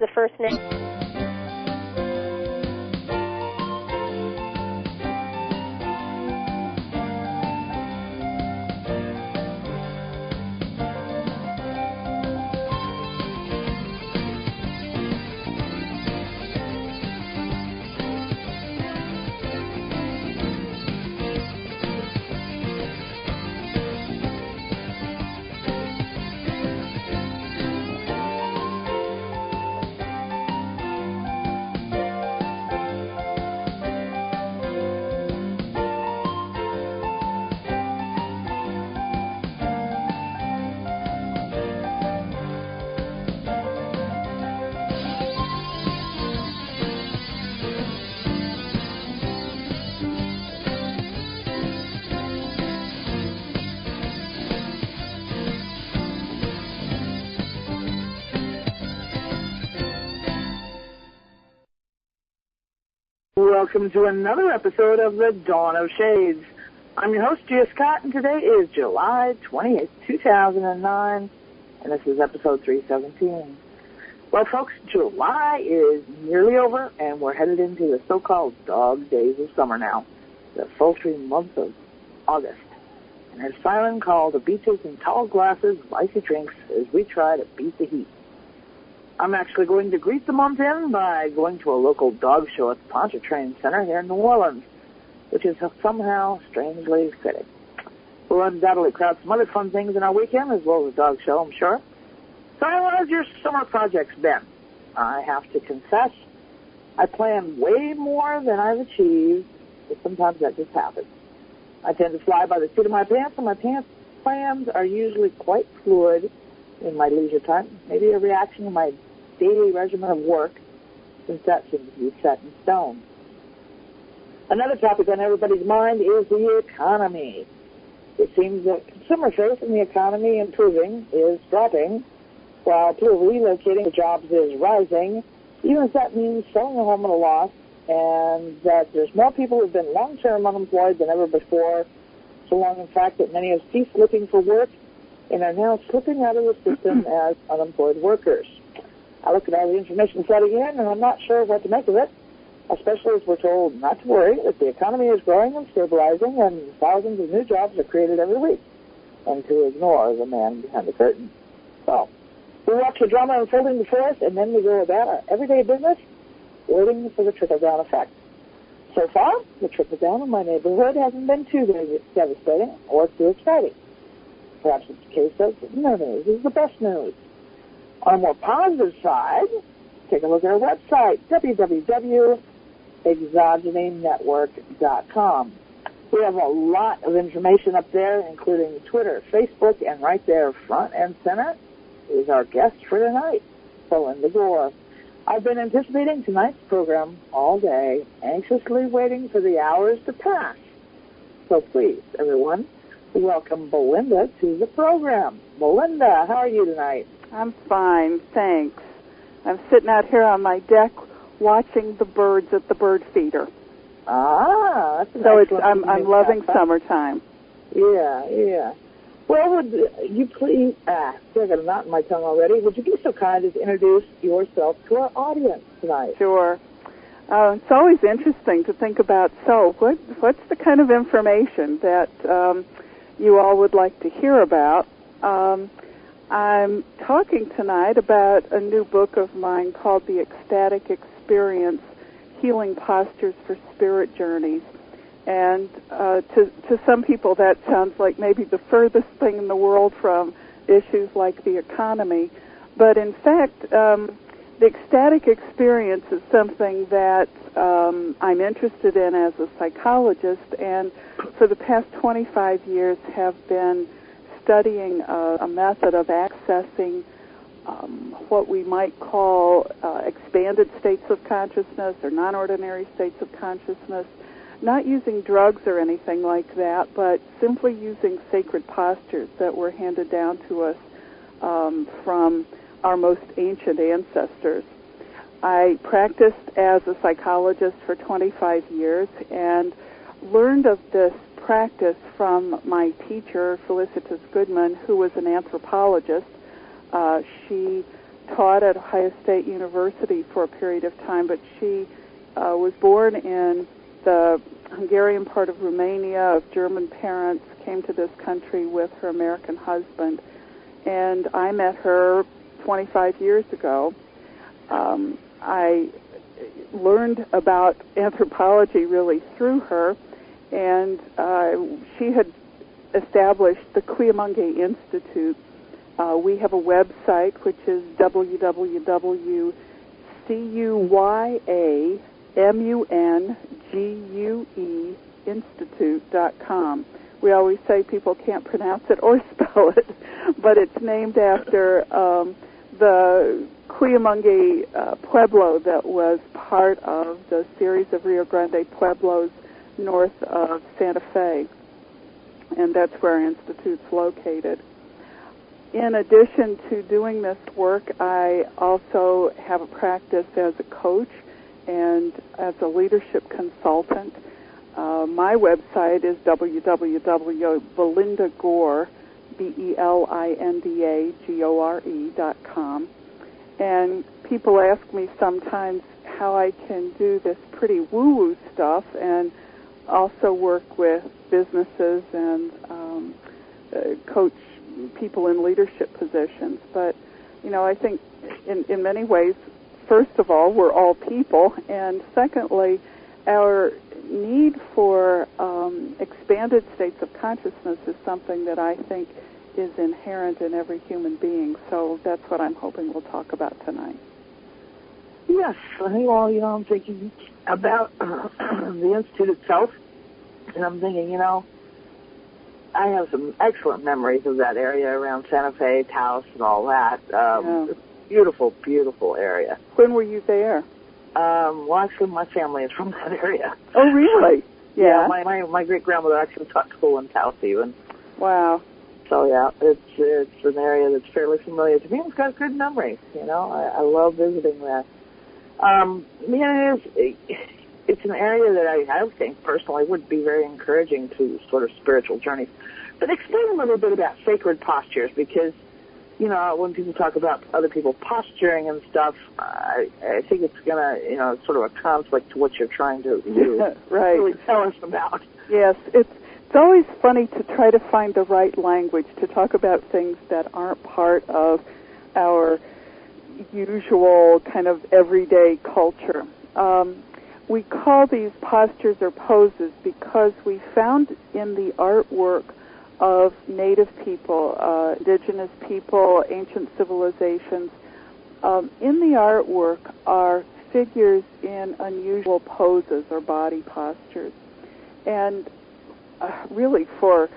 the first name. Welcome to another episode of The Dawn of Shades. I'm your host, Gia Scott, and today is July 28th, 2009, and this is episode 317. Well, folks, July is nearly over, and we're headed into the so-called dog days of summer now, the sultry month of August. And as Simon called the beaches in tall glasses of icy drinks as we try to beat the heat. I'm actually going to greet the month in by going to a local dog show at the Pontchartrain Center here in New Orleans, which is somehow strangely fitting. We'll undoubtedly crowd some other fun things in our weekend, as well as a dog show, I'm sure. So how has your summer projects been? I have to confess, I plan way more than I've achieved, but sometimes that just happens. I tend to fly by the seat of my pants, and my pants plans are usually quite fluid in my leisure time, maybe a reaction to my daily regimen of work, since that seems to be set in stone. Another topic on everybody's mind is the economy. It seems that consumer faith in the economy improving is dropping, while people relocating to jobs is rising, even if that means selling a home at a loss, and that there's more people who have been long-term unemployed than ever before, so long, in fact, that many have ceased looking for work and are now slipping out of the system as unemployed workers. I look at all the information flooding in, and I'm not sure what to make of it, especially as we're told not to worry, that the economy is growing and stabilizing, and thousands of new jobs are created every week, and to ignore the man behind the curtain. So, we watch the drama unfolding before us, and then we go about our everyday business, waiting for the trickle-down effect. So far, the trickle-down in my neighborhood hasn't been too devastating or too exciting. Perhaps it's a case of no news is the best news. On a more positive side, take a look at our website, www.exogenynetwork.com. We have a lot of information up there, including Twitter, Facebook, and right there, front and center, is our guest for tonight, Belinda Gore. I've been anticipating tonight's program all day, anxiously waiting for the hours to pass. So please, everyone, welcome Belinda to the program. Belinda, how are you tonight? I'm fine, thanks. I'm sitting out here on my deck watching the birds at the bird feeder. Ah, that's I'm loving summertime. Yeah. Well, would you please, I got a knot in my tongue already. Would you be so kind as to introduce yourself to our audience tonight? Sure. It's always interesting to think about, so what's the kind of information that you all would like to hear about? I'm talking tonight about a new book of mine called The Ecstatic Experience, Healing Postures for Spirit Journeys. And to some people that sounds like maybe the furthest thing in the world from issues like the economy. But in fact, the ecstatic experience is something that I'm interested in as a psychologist, and for the past 25 years have been studying a method of accessing what we might call expanded states of consciousness or non-ordinary states of consciousness, not using drugs or anything like that, but simply using sacred postures that were handed down to us from our most ancient ancestors. I practiced as a psychologist for 25 years and learned of this practice from my teacher, Felicitas Goodman, who was an anthropologist. She taught at Ohio State University for a period of time, but she was born in the Hungarian part of Romania, of German parents, came to this country with her American husband, and I met her 25 years ago. I learned about anthropology really through her, and she had established the Cuyamangé Institute. We have a website, which is www.cuyamungeinstitute.com. We always say people can't pronounce it or spell it, but it's named after the Cuyamangé Pueblo that was part of the series of Rio Grande Pueblos north of Santa Fe, and that's where our institute's located. In addition to doing this work, I also have a practice as a coach and as a leadership consultant. My website is www.belindagore, BELINDAGORE.com. And people ask me sometimes how I can do this pretty woo-woo stuff and also work with businesses and coach people in leadership positions. But, you know, I think in many ways, first of all, we're all people, and secondly, our need for expanded states of consciousness is something that I think is inherent in every human being. So that's what I'm hoping we'll talk about tonight. Yes. Well, you know, I'm thinking about the Institute itself, and I'm thinking, you know, I have some excellent memories of that area around Santa Fe, Taos, and all that. Beautiful, beautiful area. When were you there? Well, actually, my family is from that area. Oh, really? Yeah. My great-grandmother actually taught school in Taos even. Wow. So, yeah, it's an area that's fairly familiar to me. It's got good memories, you know. I love visiting there. Yeah, it's an area that I think personally would be very encouraging to sort of spiritual journeys. But explain a little bit about sacred postures, because, you know, when people talk about other people posturing and stuff, I think it's going to, you know, sort of a conflict to what you're trying to right. really tell us about. Yes, it's always funny to try to find the right language to talk about things that aren't part of our usual kind of everyday culture. We call these postures or poses because we found in the artwork of native people, indigenous people, ancient civilizations, in the artwork are figures in unusual poses or body postures. And really for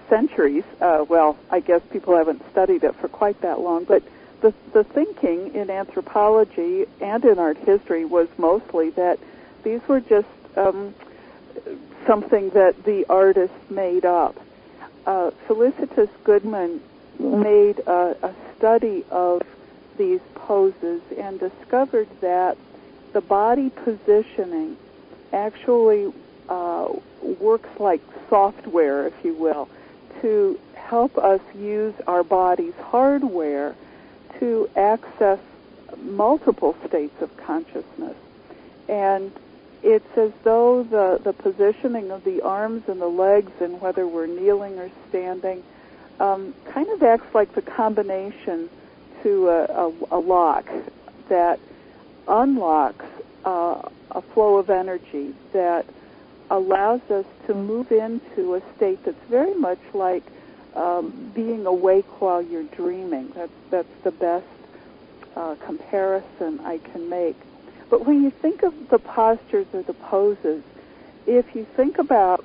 centuries, well, I guess people haven't studied it for quite that long, but the thinking in anthropology and in art history was mostly that these were just something that the artist made up. Felicitas Goodman made a study of these poses and discovered that the body positioning actually works like software, if you will, to help us use our body's hardware to access multiple states of consciousness. And it's as though the positioning of the arms and the legs, and whether we're kneeling or standing, kind of acts like the combination to a lock that unlocks a flow of energy that allows us to move into a state that's very much like being awake while you're dreaming. That's the best comparison I can make. But when you think of the postures or the poses, if you think about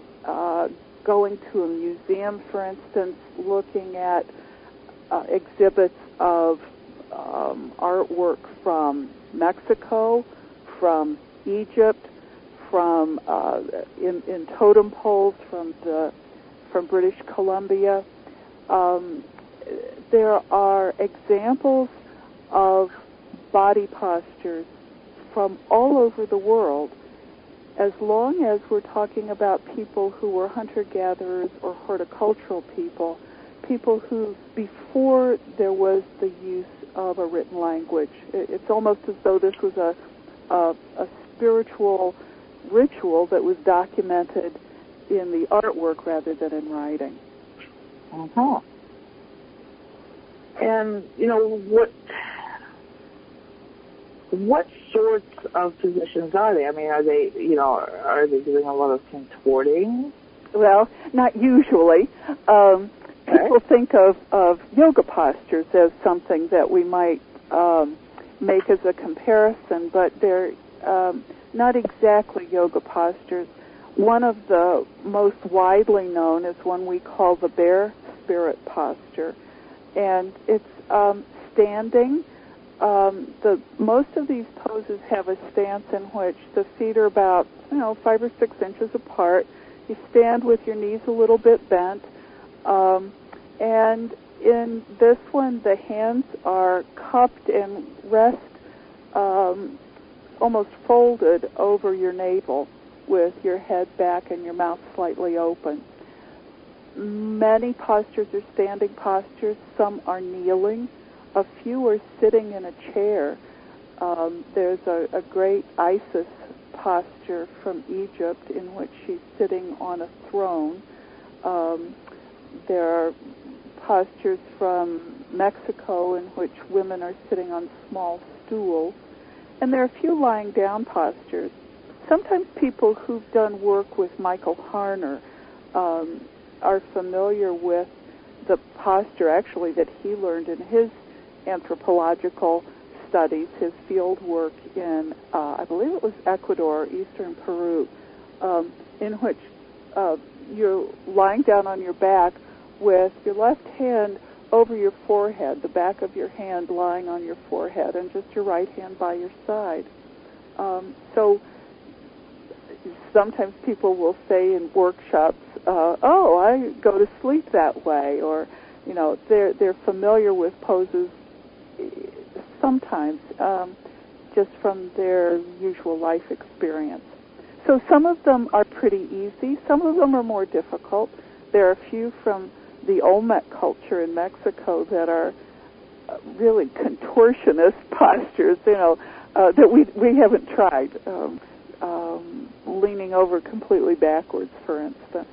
going to a museum, for instance, looking at exhibits of artwork from Mexico, from Egypt, from in totem poles from British Columbia, there are examples of body postures from all over the world, as long as we're talking about people who were hunter-gatherers or horticultural people who, before there was the use of a written language. It's almost as though this was a spiritual ritual that was documented in the artwork rather than in writing. Uh-huh. And, what sorts of positions are they? I mean, are they doing a lot of contorting? Well, not usually. People think of yoga postures as something that we might make as a comparison, but they're not exactly yoga postures. One of the most widely known is one we call the bear spirit posture, and it's standing. Most of these poses have a stance in which the feet are about 5 or 6 inches apart. You stand with your knees a little bit bent, and in this one the hands are cupped and rest almost folded over your navel, with your head back and your mouth slightly open. Many postures are standing postures. Some are kneeling. A few are sitting in a chair. There's a great Isis posture from Egypt in which she's sitting on a throne. There are postures from Mexico in which women are sitting on small stools. And there are a few lying down postures. Sometimes people who've done work with Michael Harner are familiar with the posture, actually, that he learned in his anthropological studies, his field work in, I believe it was Ecuador, eastern Peru, in which you're lying down on your back with your left hand over your forehead, the back of your hand lying on your forehead, and just your right hand by your side. So sometimes people will say in workshops, "Oh, I go to sleep that way," or they're familiar with poses sometimes just from their usual life experience. So some of them are pretty easy. Some of them are more difficult. There are a few from the Olmec culture in Mexico that are really contortionist postures, that we haven't tried. Leaning over completely backwards, for instance.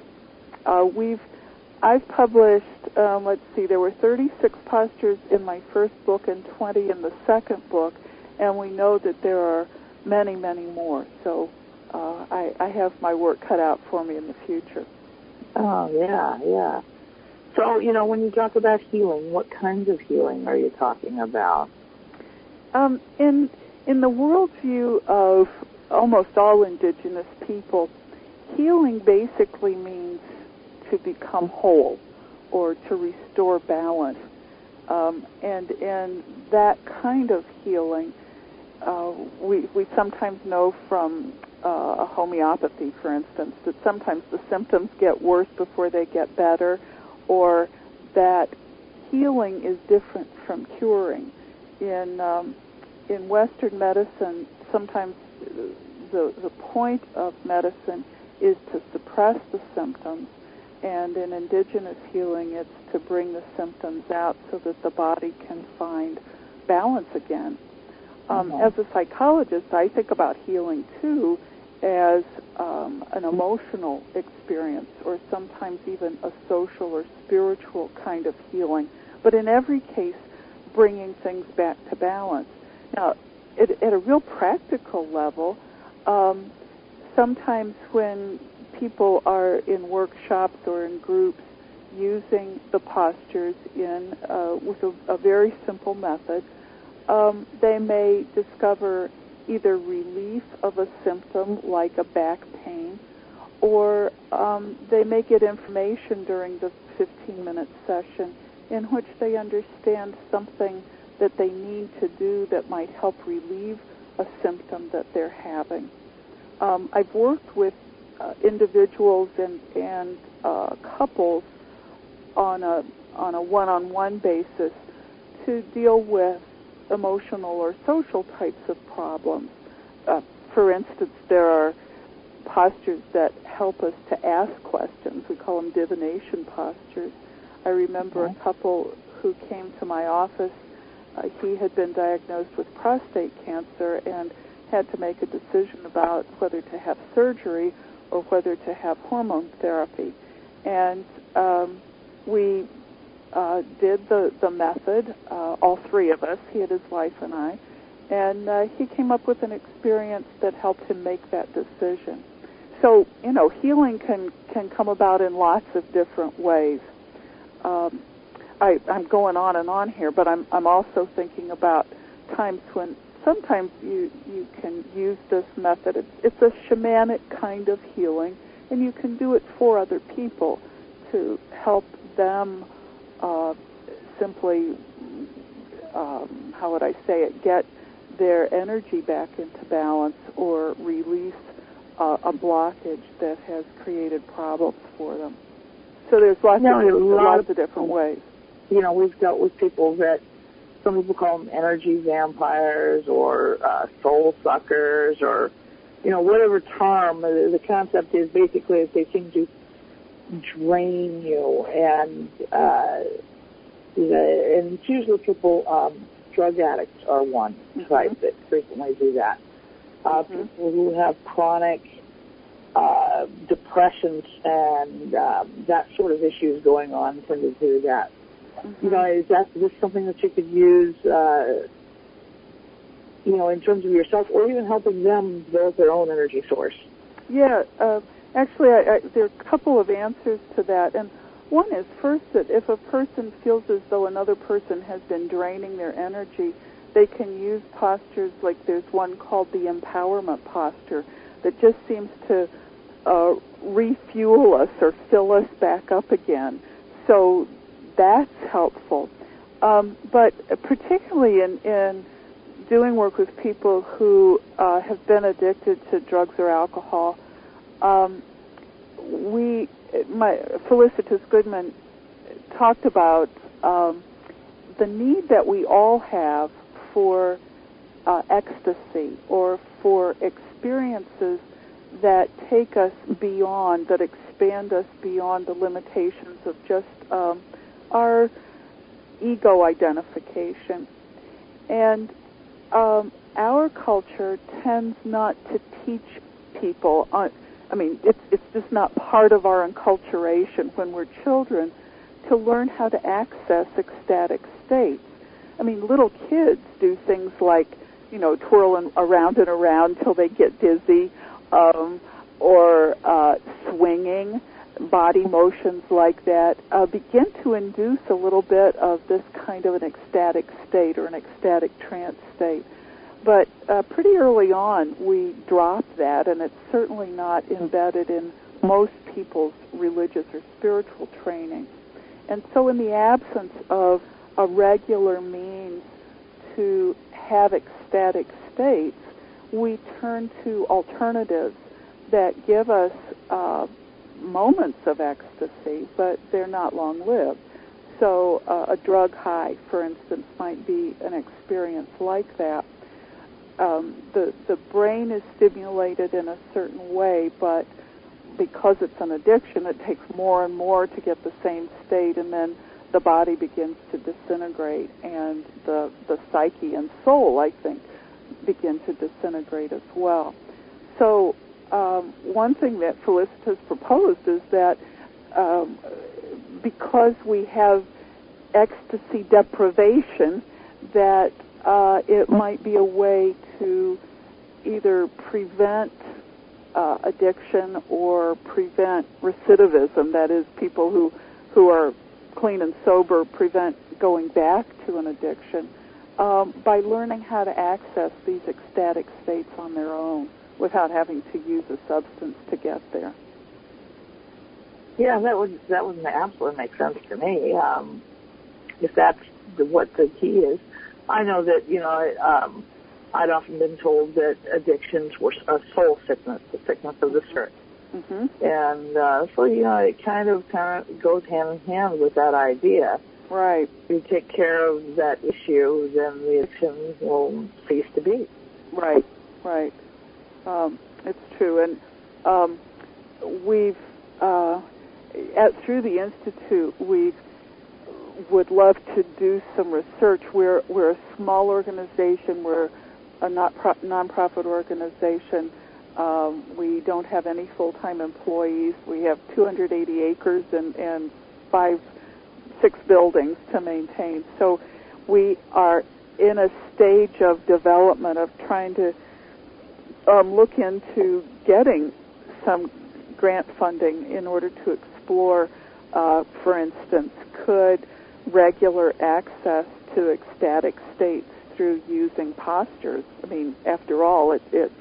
I've published, there were 36 postures in my first book and 20 in the second book, and we know that there are many, many more. So I have my work cut out for me in the future. Oh, yeah. So, when you talk about healing, what kinds of healing are you talking about? In the worldview of almost all indigenous people, healing basically means to become whole or to restore balance. And in that kind of healing, we sometimes know from homeopathy, for instance, that sometimes the symptoms get worse before they get better, or that healing is different from curing. In Western medicine, sometimes the point of medicine is to suppress the symptoms, and in indigenous healing, it's to bring the symptoms out so that the body can find balance again. As a psychologist, I think about healing, too, as an emotional experience, or sometimes even a social or spiritual kind of healing. But in every case, bringing things back to balance. Now, at a real practical level, sometimes when people are in workshops or in groups using the postures with a very simple method, they may discover either relief of a symptom like a back pain, or they may get information during the 15-minute session in which they understand something that they need to do that might help relieve a symptom that they're having. I've worked with individuals and couples on a one-on-one basis to deal with emotional or social types of problems. For instance, there are postures that help us to ask questions. We call them divination postures. I remember a couple who came to my office he had been diagnosed with prostate cancer and had to make a decision about whether to have surgery or whether to have hormone therapy. And we did the method, all three of us, he and his wife and I, and he came up with an experience that helped him make that decision. So, healing can come about in lots of different ways. I'm going on and on here, but I'm also thinking about times when sometimes you can use this method. It's a shamanic kind of healing, and you can do it for other people to help them simply, how would I say it, get their energy back into balance or release a blockage that has created problems for them. So there's lots of different ways. We've dealt with people that some people call them energy vampires or soul suckers or, whatever term. The concept is basically that they seem to drain you, and it's usually people, drug addicts are one type that frequently do that. People who have chronic depressions and that sort of issues going on tend to do that. Is this something that you could use, in terms of yourself, or even helping them develop their own energy source? Yeah, actually, there are a couple of answers to that. And one is, first, that if a person feels as though another person has been draining their energy, they can use postures like there's one called the empowerment posture that just seems to refuel us or fill us back up again. So that's helpful. But particularly in doing work with people who have been addicted to drugs or alcohol, Felicitas Goodman talked about the need that we all have for ecstasy or for experiences that take us beyond, that expand us beyond the limitations of just our ego identification. And our culture tends not to teach people, it's just not part of our enculturation when we're children to learn how to access ecstatic states. Little kids do things like, twirling around and around till they get dizzy, or swinging, body motions like that, begin to induce a little bit of this kind of an ecstatic state or an ecstatic trance state. But pretty early on, we drop that, and it's certainly not embedded in most people's religious or spiritual training. And so in the absence of a regular means to have ecstatic states, we turn to alternatives that give us moments of ecstasy, but they're not long-lived. So a drug high, for instance, might be an experience like that. The brain is stimulated in a certain way, but because it's an addiction, it takes more and more to get the same state, and then the body begins to disintegrate, and the psyche and soul, I think, begin to disintegrate as well. So one thing that Felicitas proposed is that because we have ecstasy deprivation, that it might be a way to either prevent addiction or prevent recidivism, that is, people who are clean and sober prevent going back to an addiction, by learning how to access these ecstatic states on their own without having to use a substance to get there. Yeah, that would absolutely make sense to me. If that's what the key is. I know that, I'd often been told that addictions were a soul sickness, the sickness of the spirit. Mm-hmm. And so, it kind of goes hand in hand with that idea. Right. If you take care of that issue, then the addiction will cease to be. Right, right. It's true. And we've, through the Institute, would love to do some research. We're a small organization. We're a nonprofit organization. We don't have any full-time employees. We have 280 acres and 6 buildings to maintain. So we are in a stage of development of trying to look into getting some grant funding in order to explore, for instance, could regular access to ecstatic states through using postures. I mean, after all, it's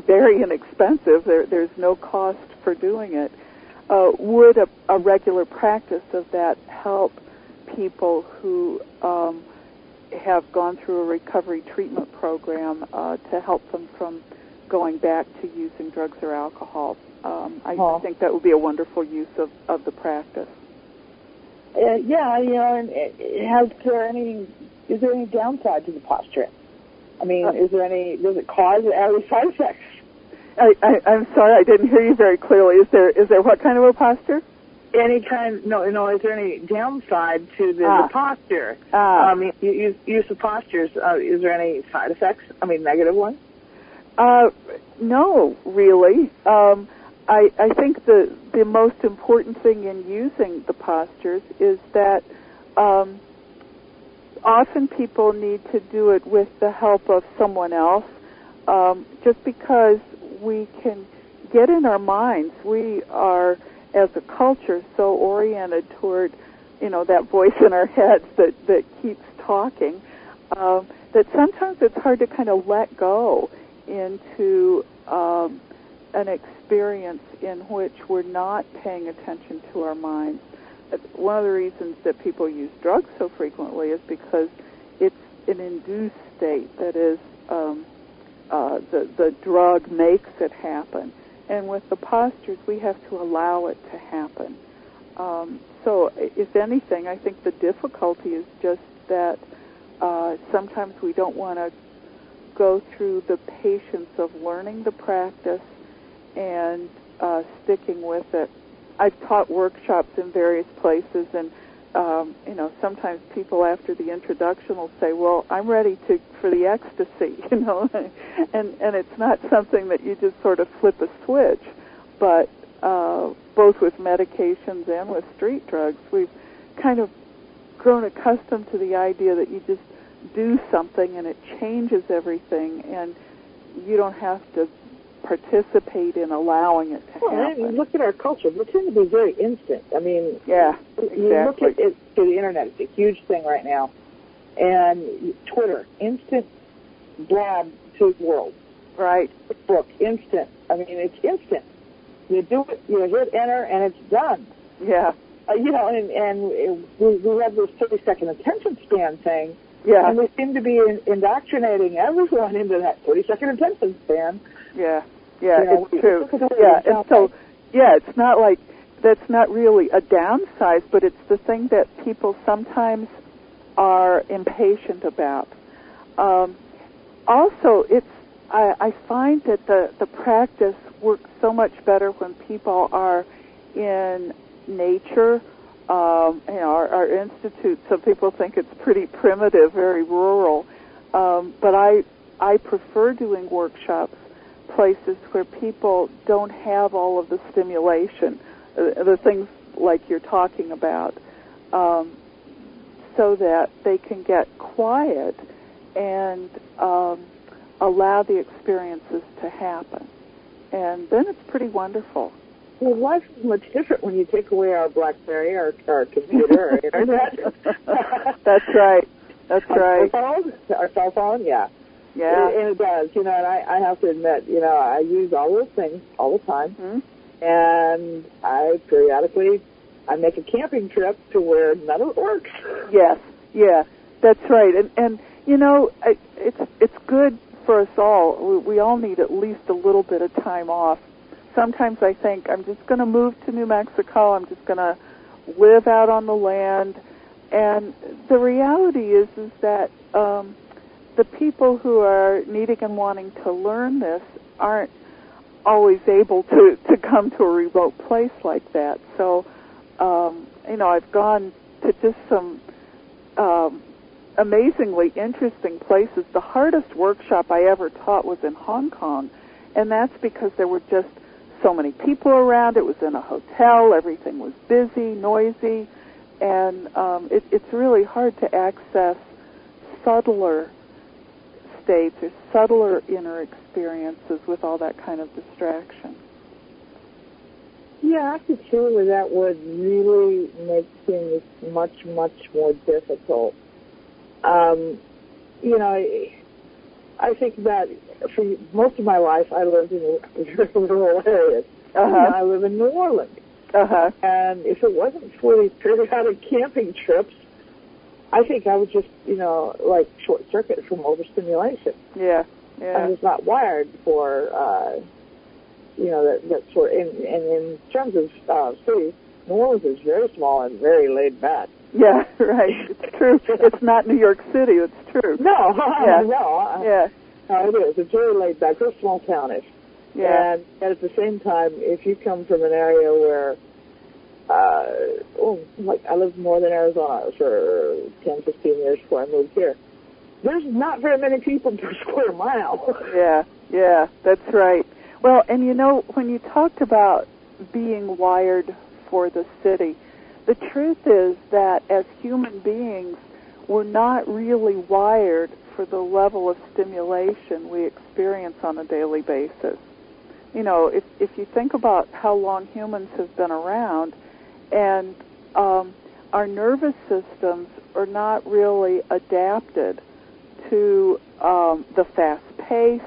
very inexpensive. There's no cost for doing it. Would a regular practice of that help people who have gone through a recovery treatment program to help them from going back to using drugs or alcohol? I think that would be a wonderful use of the practice. Yeah, and is there any downside to the posturing? I mean, does it cause any side effects? I'm sorry, I didn't hear you very clearly. Is there what kind of a posture? No, is there any downside to the posture? I mean, use of postures, is there any side effects? I mean, negative ones? No, really. I think the most important thing in using the postures is that often people need to do it with the help of someone else. Just because we can get in our minds, we are, as a culture, so oriented toward, that voice in our heads that keeps talking, that sometimes it's hard to kind of let go into an experience in which we're not paying attention to our minds. One of the reasons that people use drugs so frequently is because it's an induced state. That is, the drug makes it happen. And with the postures, we have to allow it to happen. So if anything, I think the difficulty is just that sometimes we don't want to go through the patience of learning the practice and sticking with it. I've taught workshops in various places, and sometimes people after the introduction will say, "Well, I'm ready for the ecstasy," and it's not something that you just sort of flip a switch, but both with medications and with street drugs, we've kind of grown accustomed to the idea that you just do something and it changes everything, and you don't have to participate in allowing it to happen. I mean, look at our culture. We tend to be very instant. I mean, yeah, exactly. You look at it through the internet. It's a huge thing right now. And Twitter, instant blab to the world. Right. Facebook, instant. I mean, it's instant. You do it, you hit enter, and it's done. Yeah. And we have this 30-second attention span thing. Yeah. And we seem to be indoctrinating everyone into that 30-second attention span. Yeah. Yeah, it's true. Yeah, and so, it's not like, that's not really a downside, but it's the thing that people sometimes are impatient about. Also, I find that the practice works so much better when people are in nature. Our institute, some people think it's pretty primitive, very rural, but I prefer doing workshops places where people don't have all of the stimulation, the things like you're talking about, so that they can get quiet and allow the experiences to happen. And then it's pretty wonderful. Well, life is much different when you take away our BlackBerry, our computer, our internet. That's right. That's right. Our cell phone, yeah. Yeah. And it does, and I have to admit, I use all those things all the time. Mm-hmm. And I periodically make a camping trip to where none of it works. Yes, yeah, that's right. And it's good for us all. We all need at least a little bit of time off. Sometimes I think I'm just going to move to New Mexico. I'm just going to live out on the land. And the reality is that the people who are needing and wanting to learn this aren't always able to come to a remote place like that. So, I've gone to just some amazingly interesting places. The hardest workshop I ever taught was in Hong Kong, and that's because there were just so many people around. It was in a hotel. Everything was busy, noisy, and it's really hard to access subtler states or subtler inner experiences with all that kind of distraction. Yeah, I could see where that would really make things much, much more difficult. You know, I think that for most of my life I lived in rural areas. Uh-huh. I live in New Orleans. Uh-huh. And if it wasn't for these periodic camping trips, I think I would just, like short circuit from overstimulation. Yeah, yeah. I was not wired for, that sort. And in terms of cities, New Orleans is very small and very laid back. Yeah, right. It's true. It's not New York City. It's true. No, yeah. no. Yeah. No, it is. It's very laid back. Very small townish. Yeah. And at the same time, if you come from an area where, like I lived in northern Arizona for 10, 15 years before I moved here, there's not very many people per square mile. Yeah, that's right. Well, and when you talked about being wired for the city, the truth is that as human beings, we're not really wired for the level of stimulation we experience on a daily basis. If you think about how long humans have been around, and our nervous systems are not really adapted to the fast pace,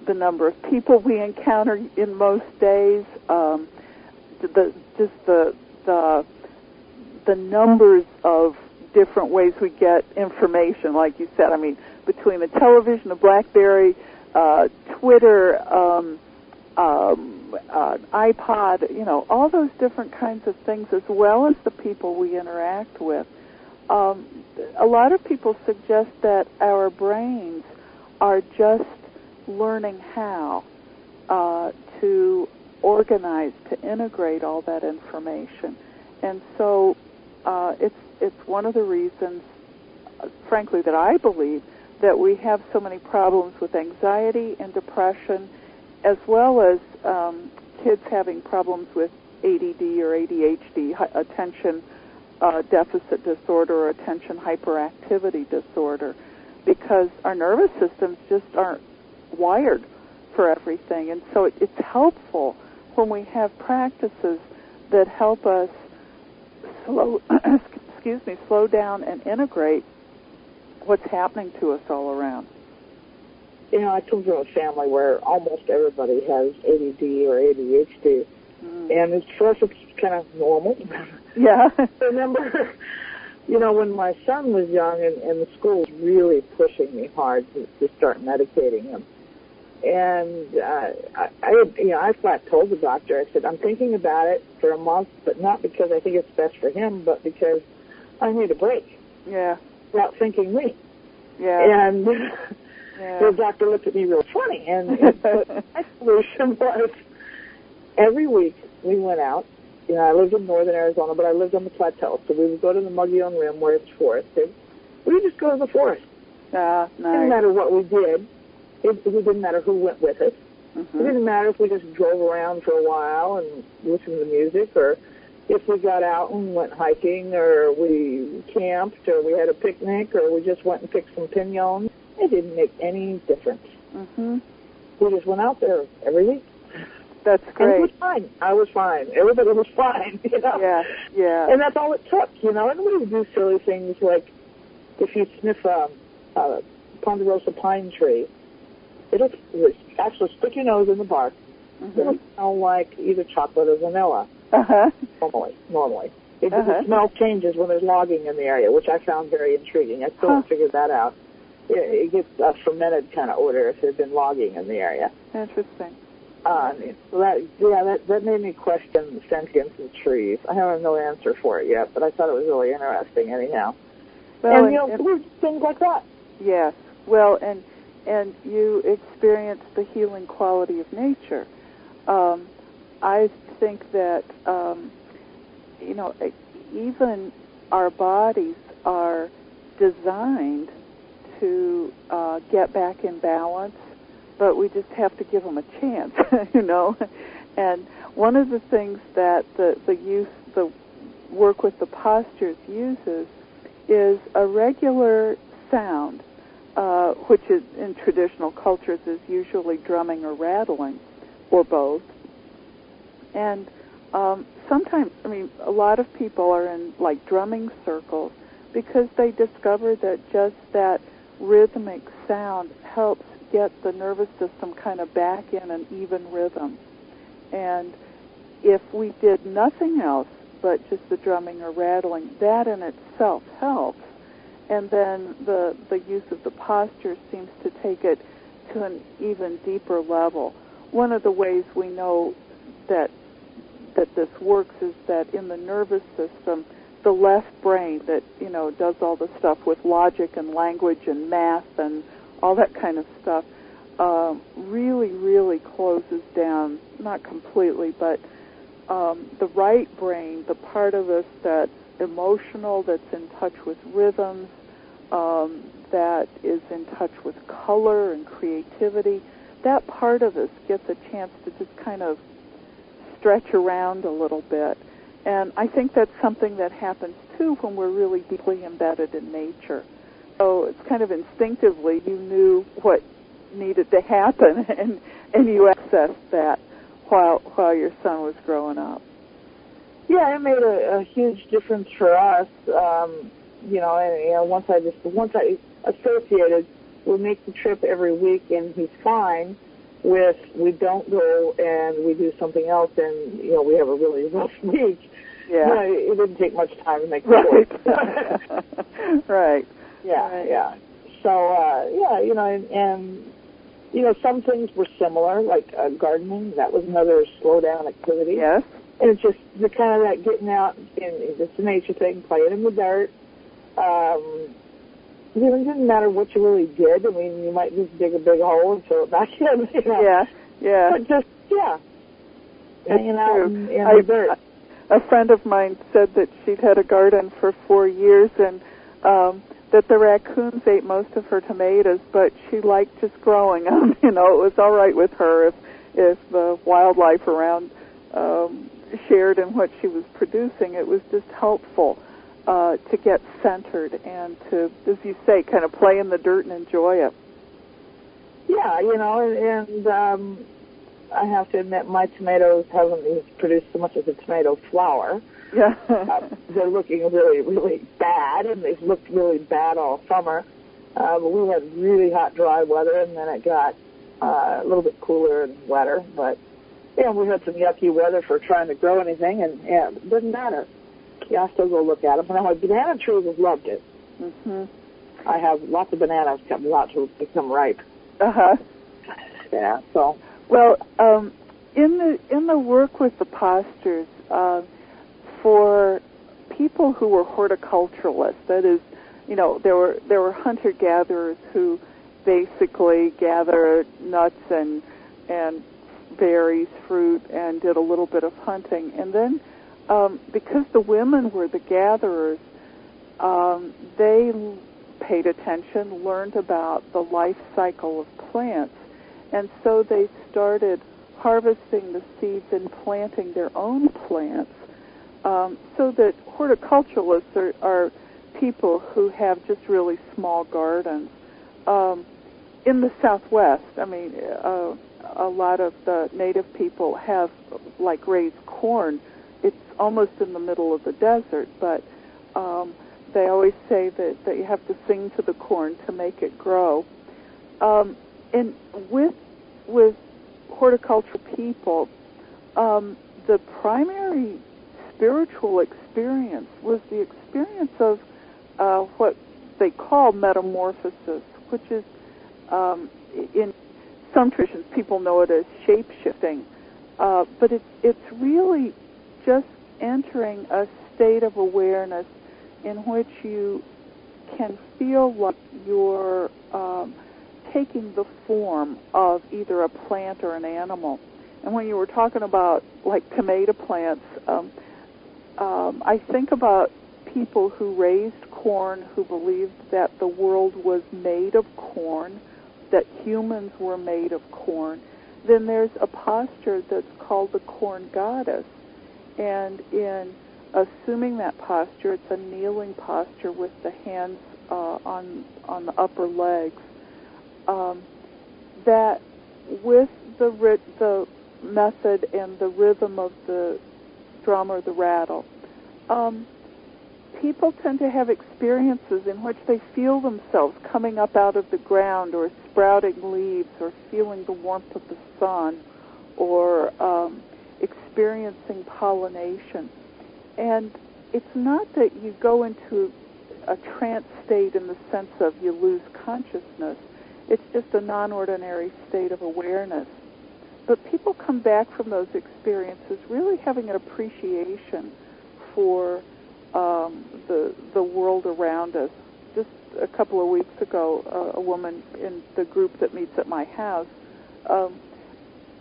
the number of people we encounter in most days, the numbers of different ways we get information, like you said. I mean, between the television, the BlackBerry, Twitter, iPod, all those different kinds of things, as well as the people we interact with. A lot of people suggest that our brains are just learning how to organize, to integrate all that information. And so it's one of the reasons, frankly, that I believe that we have so many problems with anxiety and depression, as well as kids having problems with ADD or ADHD, attention deficit disorder or attention hyperactivity disorder, because our nervous systems just aren't wired for everything. And so it's helpful when we have practices that help us slow down and integrate what's happening to us all around. I come from a family where almost everybody has ADD or ADHD, and for us it's kind of normal. Yeah. I remember, when my son was young and the school was really pushing me hard to start medicating him. And I flat told the doctor, I said, I'm thinking about it for a month, but not because I think it's best for him, but because I need a break. Yeah. Without thinking me. Yeah. And the doctor looked at me real funny. But my solution was every week we went out. I lived in northern Arizona, but I lived on the plateau. So we would go to the Mogollon Rim where it's forested. We would just go to the forest. Nice. It didn't matter what we did. It didn't matter who went with us. Mm-hmm. It didn't matter if we just drove around for a while and listened to music, or if we got out and went hiking, or we camped, or we had a picnic, or we just went and picked some piñons. It didn't make any difference. Mm-hmm. We just went out there every week. That's great. And it was fine. I was fine. Everybody was fine, Yeah. And that's all it took, And we would do silly things like if you sniff a ponderosa pine tree, it'll actually stick your nose in the bark. Mm-hmm. It'll smell like either chocolate or vanilla. Uh-huh. Normally. The smell changes when there's logging in the area, which I found very intriguing. I still haven't figured that out. It gets a fermented kind of odor if there's been logging in the area. Interesting. So that made me question the sentience of trees. I have no answer for it yet, but I thought it was really interesting anyhow. Well, and things like that. Yes. Well, and you experience the healing quality of nature. I think that, even our bodies are designed to get back in balance, but we just have to give them a chance, you know. And one of the things that the work with the postures uses is a regular sound, which is in traditional cultures is usually drumming or rattling, or both. And sometimes, I mean, a lot of people are in like drumming circles because they discover that just that rhythmic sound helps get the nervous system kind of back in an even rhythm. And if we did nothing else but just the drumming or rattling, that in itself helps. And then the use of the posture seems to take it to an even deeper level. One of the ways we know that this works is that in the nervous system, the left brain that, you know, does all the stuff with logic and language and math and all that kind of stuff, really, really closes down, not completely, but the right brain, the part of us that's emotional, that's in touch with rhythms, that is in touch with color and creativity, that part of us gets a chance to just kind of stretch around a little bit. And I think that's something that happens, too, when we're really deeply embedded in nature. So it's kind of instinctively you knew what needed to happen, and you accessed that while your son was growing up. Yeah, it made a huge difference for us. Once I associated, we'll make the trip every week, and he's fine. With we don't go and we do something else, and we have a really rough week. Yeah, it didn't take much time to make right. Right. Yeah, right. Yeah. So and some things were similar, like gardening. That was another slow down activity. Yes. And it's just the kind of that getting out and it's a nature thing, playing in the dirt. It didn't matter what you really did. I mean, you might just dig a big hole and throw it back in. Yeah, yeah. But just, hanging out in the dirt. A friend of mine said that she'd had a garden for 4 years and that the raccoons ate most of her tomatoes, but she liked just growing them. It was all right with her if the wildlife around shared in what she was producing. It was just helpful to get centered and to, as you say, kind of play in the dirt and enjoy it. Yeah, and I have to admit my tomatoes haven't produced so much as a tomato flower. Yeah. They're looking really, really bad, and they've looked really bad all summer. But we had really hot, dry weather, and then it got a little bit cooler and wetter. But, we had some yucky weather for trying to grow anything, and it doesn't matter. Yeah, I still go look at them. And my banana trees have loved it. Mm-hmm. I have lots of bananas about to become ripe. Uh-huh. Yeah, so. Well, in the work with the postures, for people who were horticulturalists, that is, there were hunter-gatherers who basically gathered nuts and berries, fruit, and did a little bit of hunting. And then because the women were the gatherers, they paid attention, learned about the life cycle of plants, and so they started harvesting the seeds and planting their own plants, so that horticulturalists are people who have just really small gardens. In the Southwest, I mean, a lot of the native people have, raised corn. It's almost in the middle of the desert, but they always say that you have to sing to the corn to make it grow. And with horticultural people, the primary spiritual experience was the experience of what they call metamorphosis, which is, in some traditions, people know it as shape-shifting, but it's really just entering a state of awareness in which you can feel like you're taking the form of either a plant or an animal. And when you were talking about, tomato plants, I think about people who raised corn, who believed that the world was made of corn, that humans were made of corn. Then there's a posture that's called the corn goddess. And in assuming that posture, it's a kneeling posture with the hands on the upper legs. That with the method and the rhythm of the drum or the rattle, people tend to have experiences in which they feel themselves coming up out of the ground or sprouting leaves or feeling the warmth of the sun or experiencing pollination. And it's not that you go into a trance state in the sense of you lose consciousness. It's just a non-ordinary state of awareness. But people come back from those experiences really having an appreciation for the world around us. Just a couple of weeks ago, a woman in the group that meets at my house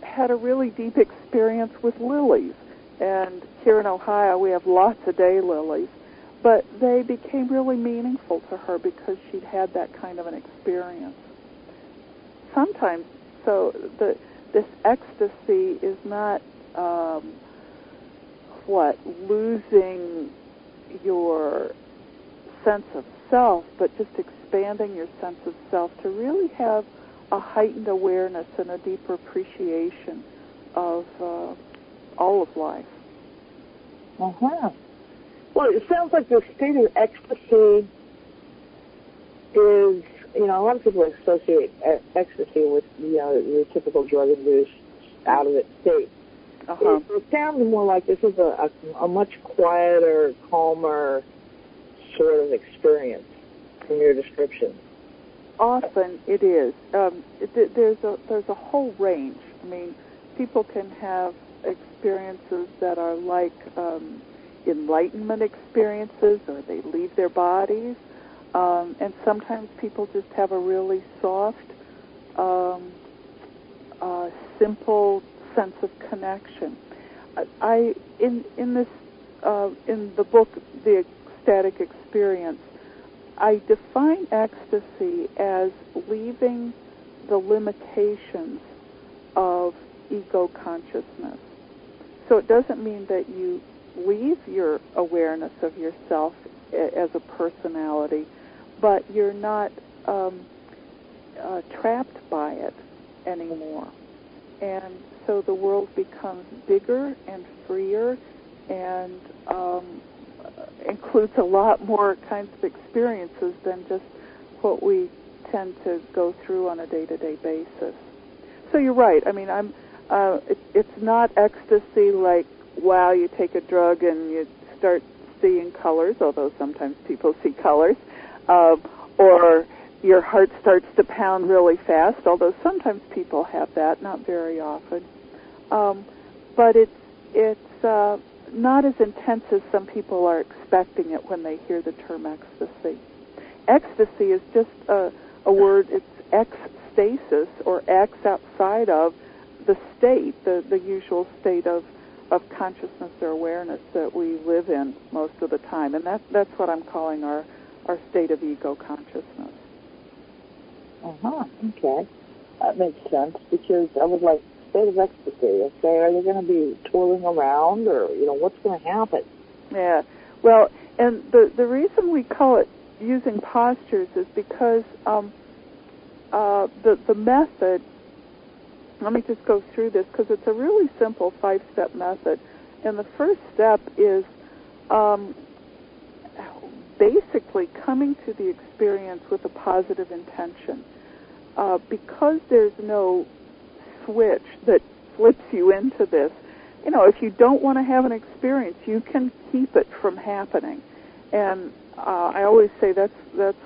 had a really deep experience with lilies. And here in Ohio, we have lots of daylilies. But they became really meaningful to her because she'd had that kind of an experience. Sometimes, so this ecstasy is not, losing your sense of self, but just expanding your sense of self to really have a heightened awareness and a deeper appreciation of all of life. Uh-huh. Well, it sounds like the state of ecstasy is, a lot of people associate ecstasy with, your typical drug-induced out-of-it state. Uh-huh. It sounds more like this is a much quieter, calmer sort of experience from your description. Often it is. There's a whole range. I mean, people can have experiences that are like enlightenment experiences, or they leave their bodies. And sometimes people just have a really soft, simple sense of connection. In the book, The Ecstatic Experience, I define ecstasy as leaving the limitations of ego consciousness. So it doesn't mean that you leave your awareness of yourself as a personality, but you're not trapped by it anymore. And so the world becomes bigger and freer and includes a lot more kinds of experiences than just what we tend to go through on a day-to-day basis. So you're right. I mean, it's not ecstasy like, wow, you take a drug and you start seeing colors, although sometimes people see colors, or your heart starts to pound really fast, although sometimes people have that, not very often. But it's not as intense as some people are expecting it when they hear the term ecstasy. Ecstasy is just a word, it's ecstasis, or X outside of the state, the usual state of consciousness or awareness that we live in most of the time. And that's what I'm calling our state of ego consciousness. Uh-huh, okay. That makes sense, because I was like, state of ecstasy, okay, are they going to be twirling around, or, what's going to happen? Yeah, well, and the reason we call it using postures is because the method, let me just go through this, because it's a really simple 5-step method. And the first step is basically coming to the experience with a positive intention. Because there's no switch that flips you into this, if you don't want to have an experience, you can keep it from happening. And I always say that's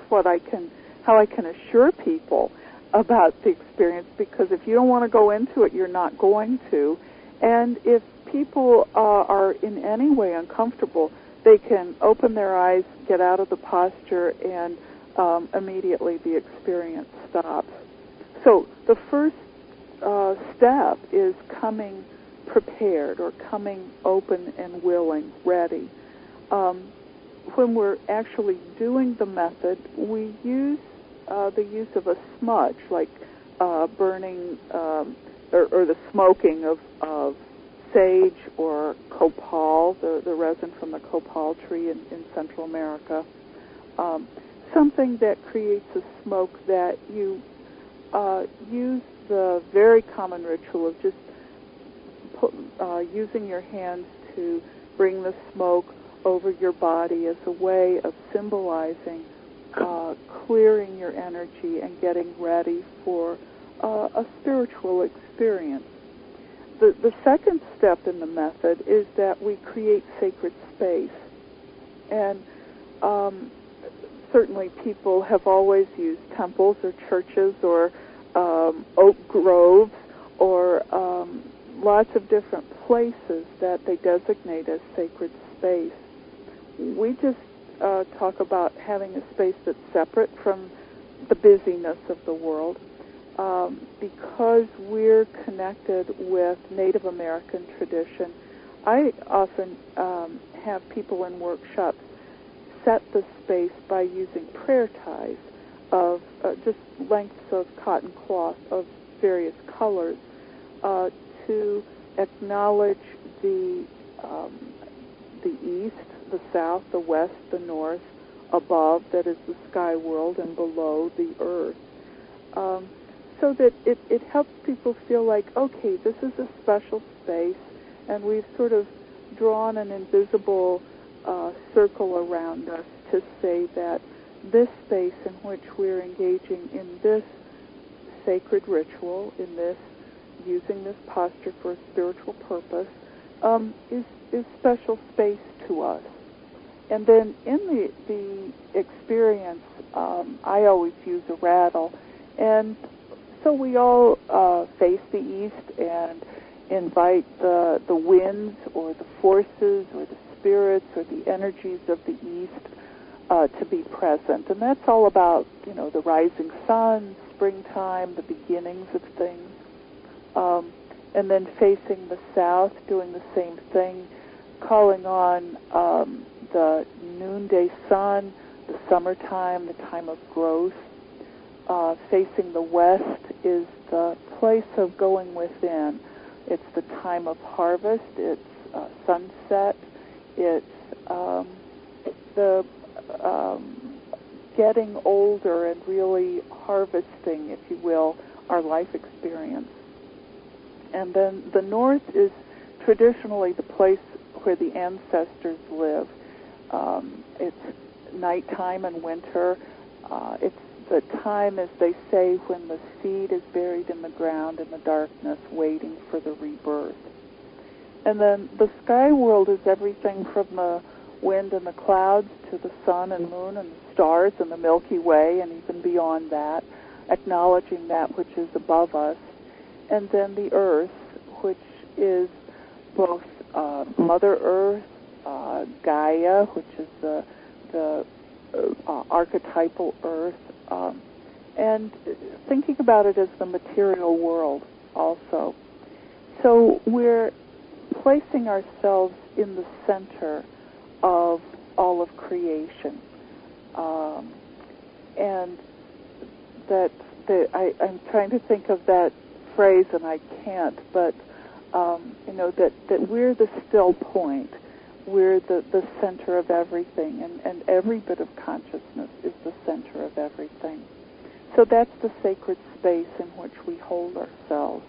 how I can assure people about the experience, because if you don't want to go into it, you're not going to. And if people are in any way uncomfortable, they can open their eyes, get out of the posture, and immediately the experience stops. So the first step is coming prepared, or coming open and willing, ready. when we're actually doing the method, we use the use of a smudge, like burning or the smoking of sage or copal, the resin from the copal tree in Central America. Something that creates a smoke that you use the very common ritual of just using your hands to bring the smoke over your body as a way of symbolizing clearing your energy and getting ready for a spiritual experience. The second step in the method is that we create sacred space. And certainly people have always used temples or churches or oak groves or lots of different places that they designate as sacred space. We just talk about having a space that's separate from the busyness of the world because we're connected with Native American tradition. I often have people in workshops set the space by using prayer ties of just lengths of cotton cloth of various colors to acknowledge the east, the south, the west, the north, above, that is the sky world, and below, the earth. So that it helps people feel like, okay, this is a special space, and we've sort of drawn an invisible circle around us to say that this space in which we're engaging in this sacred ritual, in this, using this posture for a spiritual purpose, is special space to us. And then in the experience, I always use a rattle. And so we all face the east and invite the winds or the forces or the spirits or the energies of the east to be present. And that's all about, the rising sun, springtime, the beginnings of things. And then facing the south, doing the same thing, calling on the noonday sun, the summertime, the time of growth. Facing the west is the place of going within. It's the time of harvest. It's sunset. It's the getting older and really harvesting, if you will, our life experience. And then the north is traditionally the place where the ancestors live. It's nighttime and winter. It's the time, as they say, when the seed is buried in the ground in the darkness, waiting for the rebirth. And then the sky world is everything from the wind and the clouds to the sun and moon and the stars and the Milky Way, and even beyond that, acknowledging that which is above us. And then the earth, which is both Mother Earth, Gaia, which is the archetypal earth, and thinking about it as the material world also. So we're placing ourselves in the center of all of creation. And I'm trying to think of that phrase, and I can't, but that we're the still point. We're the center of everything, and every bit of consciousness is the center of everything. So that's the sacred space in which we hold ourselves.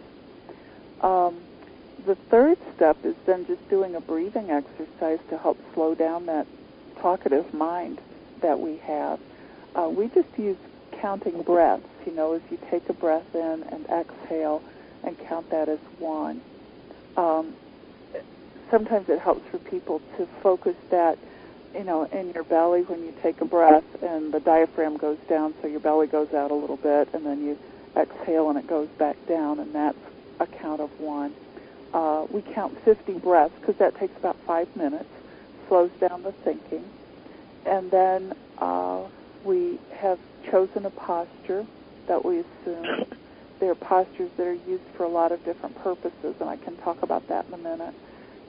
The third step is then just doing a breathing exercise to help slow down that talkative mind that we have. We just use counting breaths, as you take a breath in and exhale and count that as one. Sometimes it helps for people to focus that, in your belly when you take a breath, and the diaphragm goes down, so your belly goes out a little bit, and then you exhale and it goes back down, and that's a count of one. We count 50 breaths because that takes about 5 minutes, slows down the thinking. And then we have chosen a posture that we assume. There are postures that are used for a lot of different purposes, and I can talk about that in a minute.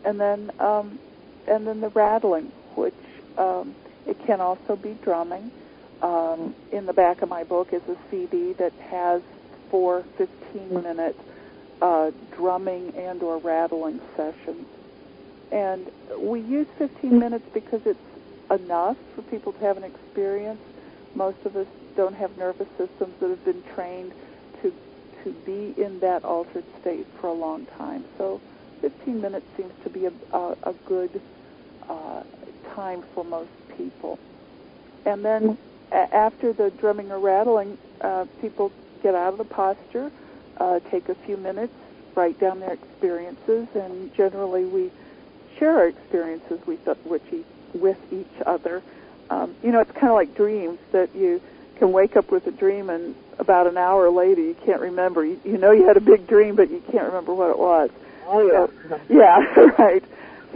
And then the rattling, which It can also be drumming. In the back of my book is a CD that has 4 15-minute drumming and or rattling sessions. And we use 15 minutes because it's enough for people to have an experience. Most of us don't have nervous systems that have been trained to be in that altered state for a long time. So 15 minutes seems to be a good time for most people. And then after the drumming or rattling, people get out of the posture, take a few minutes, write down their experiences, and generally we share our experiences with each other. It's kind of like dreams, that you can wake up with a dream and about an hour later you can't remember. You know you had a big dream, but you can't remember what it was. Oh, yeah. So, yeah, right.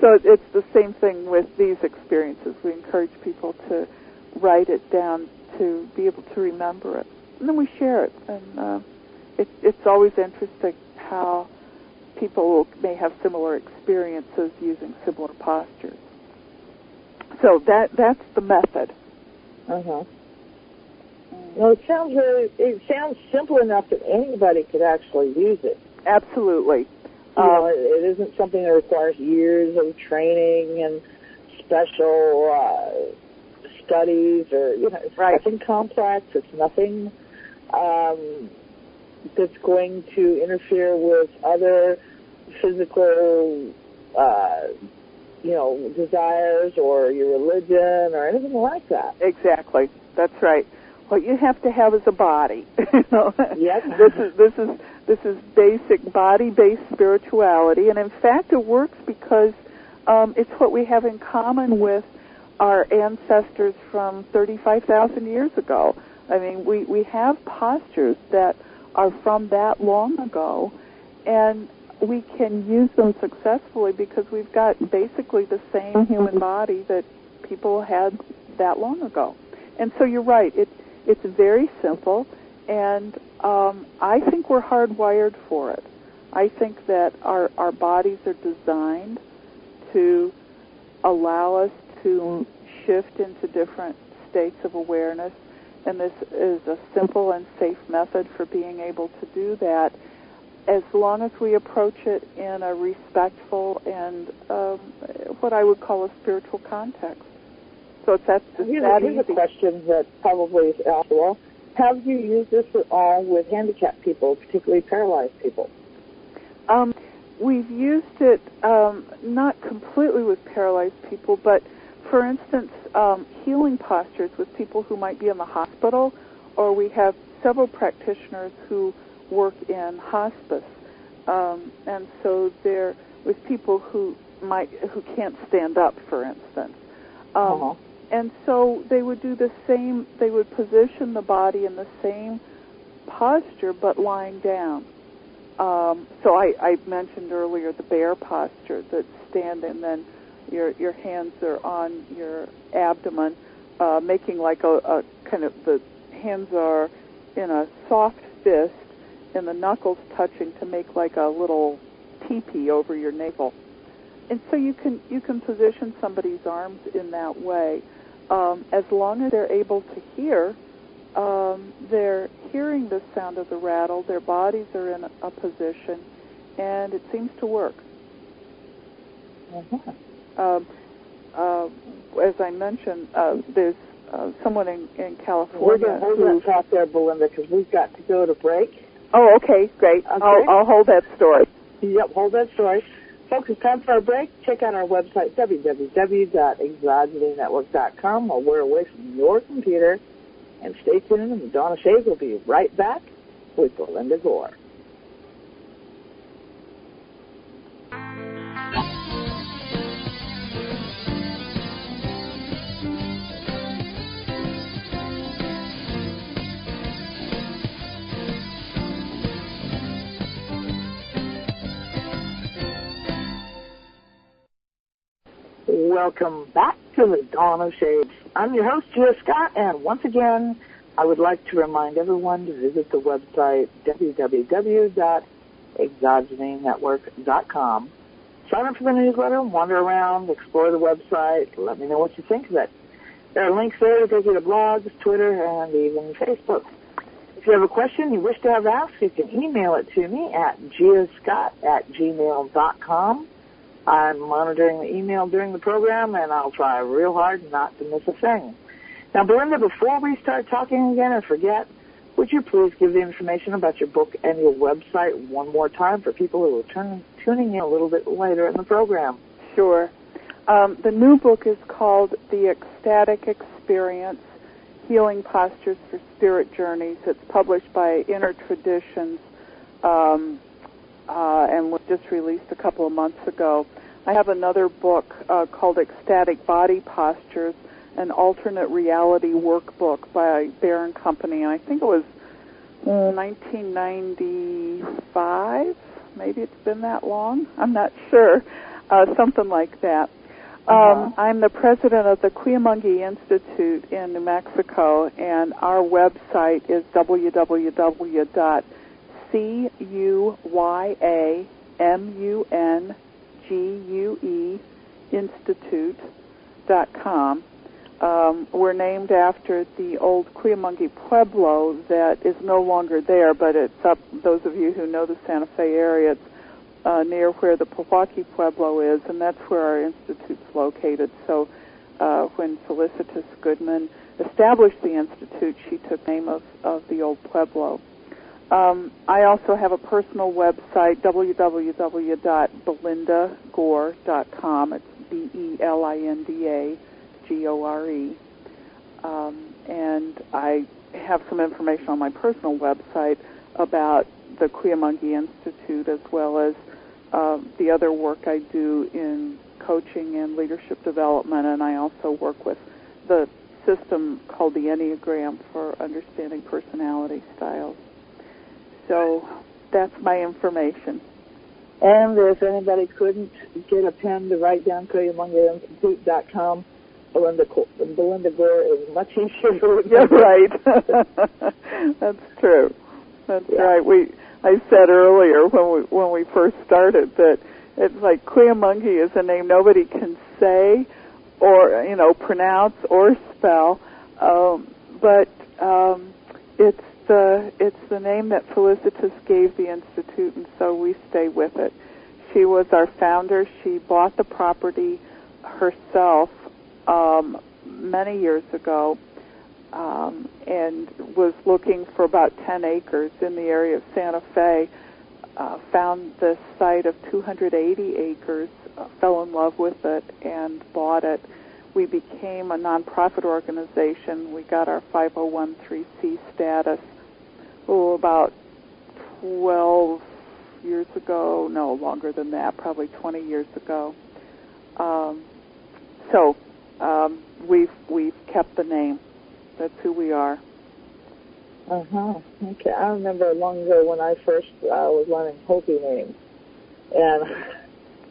So it's the same thing with these experiences. We encourage people to write it down to be able to remember it. And then we share it. And it's always interesting how people may have similar experiences using similar postures. So that's the method. Uh-huh. Well, it sounds simple enough that anybody could actually use it. Absolutely. It isn't something that requires years of training and special studies, or it's nothing complex. It's nothing that's going to interfere with other physical, desires or your religion or anything like that. Exactly. That's right. What you have to have is a body. Yes. This is basic body-based spirituality, and in fact, it works because it's what we have in common with our ancestors from 35,000 years ago. I mean, we have postures that are from that long ago, and we can use them successfully because we've got basically the same human body that people had that long ago. And so you're right, it's very simple, and I think we're hardwired for it. I think that our bodies are designed to allow us to shift into different states of awareness, and this is a simple and safe method for being able to do that, as long as we approach it in a respectful and what I would call a spiritual context. So it's that easy. Here's a question that probably is possible. Have you used this at all with handicapped people, particularly paralyzed people? We've used it not completely with paralyzed people, but for instance, healing postures with people who might be in the hospital, or we have several practitioners who work in hospice, and so they're with people who can't stand up, for instance. And so they would do the same, they would position the body in the same posture but lying down. So I mentioned earlier the bear posture, that stand and then your hands are on your abdomen, making like a kind of, the hands are in a soft fist and the knuckles touching to make like a little teepee over your navel. And so you can position somebody's arms in that way. As long as they're able to hear, they're hearing the sound of the rattle, their bodies are in a position, and it seems to work. As I mentioned, there's someone in California. We're going to hold that thought there, Belinda, because we've got to go to break. Oh, okay, great. Okay. I'll hold that story. Yep, hold that story. Folks, it's time for our break. Check out our website, www.exogenynetwork.com, while we're away from your computer. And stay tuned, and the Dawn of Shades will be right back with Belinda Gore. Welcome back to the Dawn of Shades. I'm your host, Julia Scott, and once again, I would like to remind everyone to visit the website, www.exogenynetwork.com. Sign up for the newsletter, wander around, explore the website, let me know what you think of it. There are links there to take you to blogs, Twitter, and even Facebook. If you have a question you wish to have asked, you can email it to me at giascott@gmail.com. I'm monitoring the email during the program, and I'll try real hard not to miss a thing. Now, Belinda, before we start talking again and forget, would you please give the information about your book and your website one more time for people who are tuning in a little bit later in the program? Sure. The new book is called The Ecstatic Experience, Healing Postures for Spirit Journeys. It's published by Inner Traditions and was just released a couple of months ago. I have another book called Ecstatic Body Postures, an alternate reality workbook by Bear & Company, and I think it was 1995. Maybe it's been that long. I'm not sure. Something like that. I'm the president of the Cuyamonga Institute in New Mexico, and our website is www.cuyumungueinstitute.com. We're named after the old Cuyamonga Pueblo that is no longer there, but it's up, those of you who know the Santa Fe area, it's near where the Pewaukee Pueblo is, and that's where our institute's located. So when Felicitas Goodman established the institute, she took name of the old Pueblo. I also have a personal website, www.belindagore.com. It's BELINDAGORE. And I have some information on my personal website about the Cuyamonga Institute, as well as the other work I do in coaching and leadership development, and I also work with the system called the Enneagram for understanding personality styles. So that's my information. And if anybody couldn't get a pen to write down CuyamongaInstitute.com, Belinda Gore is much easier to remember. Yeah, right. That's true. That's right. I said earlier when we first started that it's like Cuyamonga is a name nobody can say or pronounce or spell, but it's the name that Felicitas gave the institute, and so we stay with it. She was our founder. She bought the property herself many years ago. And was looking for about 10 acres in the area of Santa Fe, found this site of 280 acres, fell in love with it, and bought it. We became a nonprofit organization. We got our 501(c) status, about 12 years ago. No, longer than that, probably 20 years ago. We've kept the name. That's who we are. Okay. I remember long ago when I first was learning Hopi names. And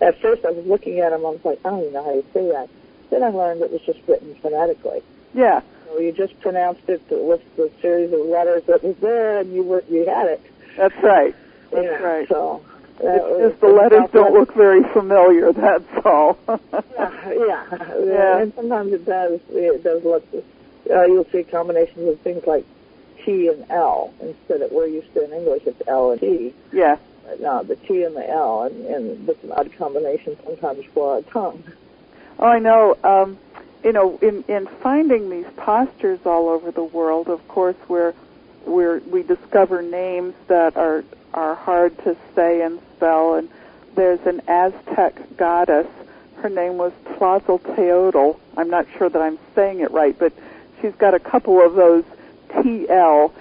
at first I was looking at them, I was like, I don't even know how you say that. Then I learned it was just written phonetically. Yeah. So you just pronounced it with the series of letters that was there, and you had it. That's right. That's right. So it's just the letters don't look very familiar, that's all. Yeah. And sometimes it does look... you'll see combinations of things like T and L instead of, we're used to in English, it's L and T. Yeah. But no, the T and the L, and it's an odd combination sometimes for our tongue. Oh, I know. In finding these postures all over the world, of course, we discover names that are hard to say and spell, and there's an Aztec goddess. Her name was Tlazolteotl. I'm not sure that I'm saying it right, but she's got a couple of those T-L,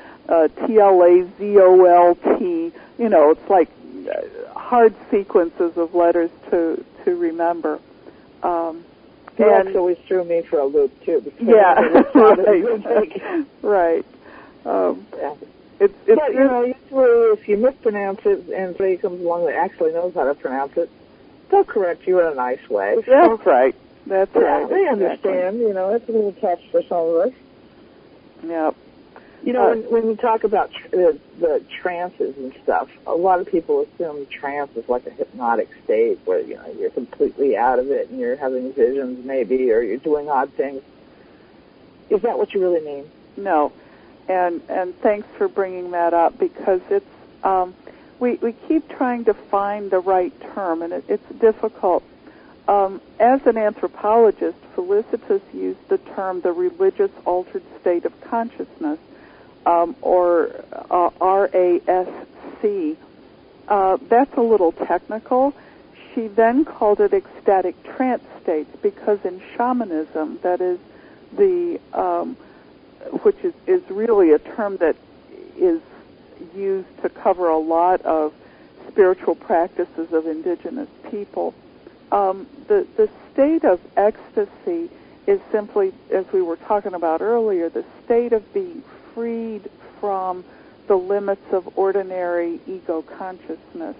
T-L-A-Z-O-L-T. It's like hard sequences of letters to remember. You actually threw me for a loop, too. Yeah, right. It's usually if you mispronounce it and somebody comes along that actually knows how to pronounce it, they'll correct you in a nice way. That's right. That's right. They understand. It's a little tough for some of us. Yep. When you talk about the trances and stuff, a lot of people assume trance is like a hypnotic state where, you're completely out of it and you're having visions maybe, or you're doing odd things. Is that what you really mean? No. And thanks for bringing that up, because it's we keep trying to find the right term, and it's difficult. As an anthropologist, Felicitas used the term the religious altered state of consciousness, or RASC. That's a little technical. She then called it ecstatic trance states, because in shamanism, that is the which is really a term that is used to cover a lot of spiritual practices of indigenous people. The state of ecstasy is simply, as we were talking about earlier, the state of being freed from the limits of ordinary ego consciousness.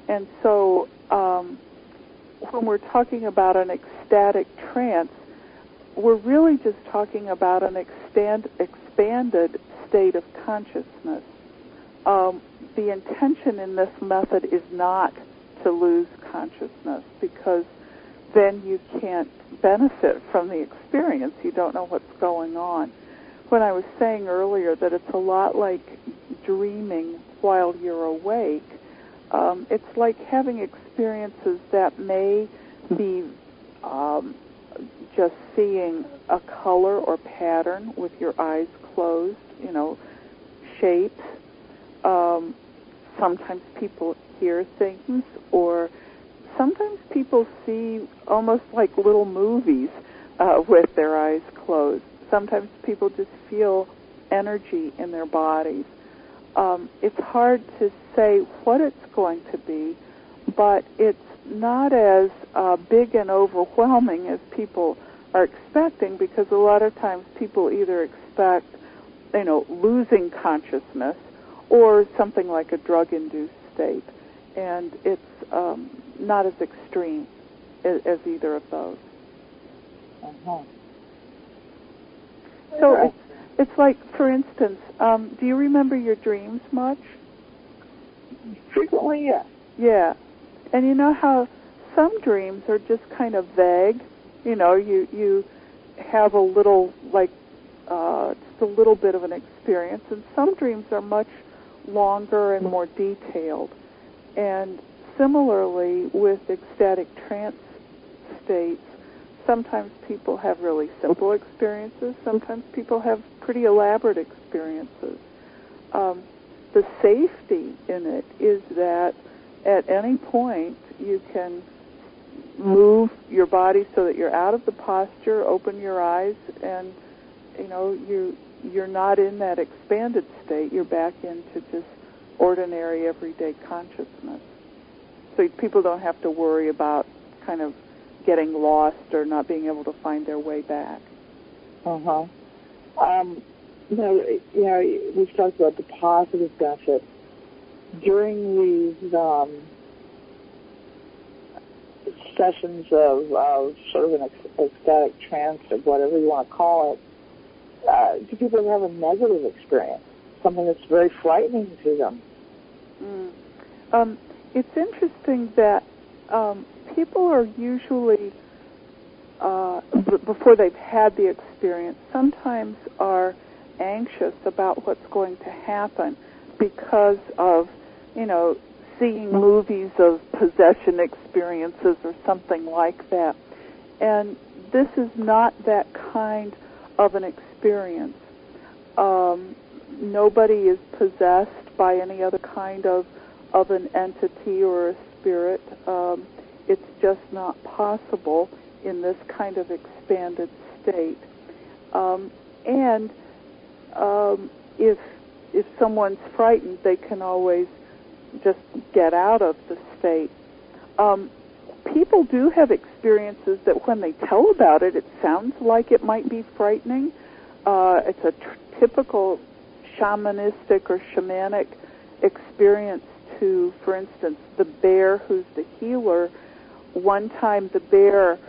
And so when we're talking about an ecstatic trance, we're really just talking about an expanded state of consciousness. The intention in this method is not to lose consciousness, because then you can't benefit from the experience. You don't know what's going on. When I was saying earlier that it's a lot like dreaming while you're awake, it's like having experiences that may be just seeing a color or pattern with your eyes closed, shapes. Sometimes people hear things, or sometimes people see almost like little movies with their eyes closed. Sometimes people just feel energy in their bodies. It's hard to say what it's going to be, but it's not as big and overwhelming as people are expecting, because a lot of times people either expect, losing consciousness or something like a drug-induced state, and it's not as extreme as either of those. Uh-huh. So it's like, for instance, do you remember your dreams much? Frequently, yes. Yeah. And you know how some dreams are just kind of vague? You have a little, just a little bit of an experience, and some dreams are much longer and more detailed. And similarly, with ecstatic trance states, sometimes people have really simple experiences. Sometimes people have pretty elaborate experiences. The safety in it is that at any point you can move your body so that you're out of the posture, open your eyes, and you're not in that expanded state. You're back into just ordinary everyday consciousness. So people don't have to worry about kind of getting lost or not being able to find their way back. Uh-huh. We've talked about the positive benefits. During these sessions of sort of an ecstatic trance, or whatever you want to call it, do people have a negative experience, something that's very frightening to them? It's interesting that people are usually, before they've had the experience, sometimes are anxious about what's going to happen because of, seeing movies of possession experiences or something like that. And this is not that kind of an experience. Nobody is possessed by any other kind of an entity or a spirit. It's just not possible in this kind of expanded state. If someone's frightened, they can always just get out of the state. People do have experiences that when they tell about it, it sounds like it might be frightening. It's a typical shamanistic or shamanic experience to, for instance, the bear who's the healer. One time the bear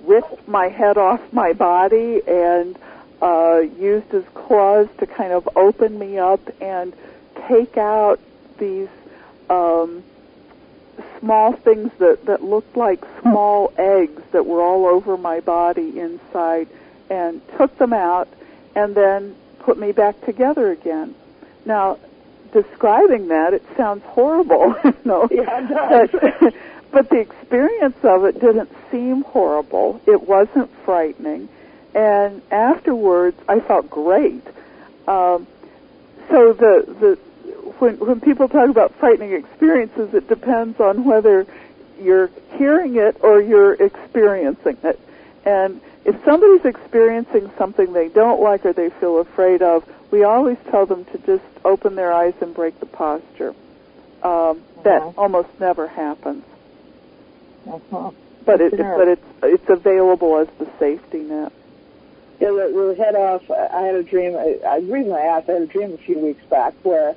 ripped my head off my body and used his claws to kind of open me up and take out these small things that looked like small eggs that were all over my body inside, and took them out and then put me back together again. Now, describing that, it sounds horrible, you know. Yeah, it does. But the experience of it didn't seem horrible. It wasn't frightening. And afterwards, I felt great. So when people talk about frightening experiences, it depends on whether you're hearing it or you're experiencing it. And if somebody's experiencing something they don't like or they feel afraid of, we always tell them to just open their eyes and break the posture. That almost never happens. But it's available as the safety net. Yeah, we'll head off. I had a dream. The reason I asked, I had a dream a few weeks back where,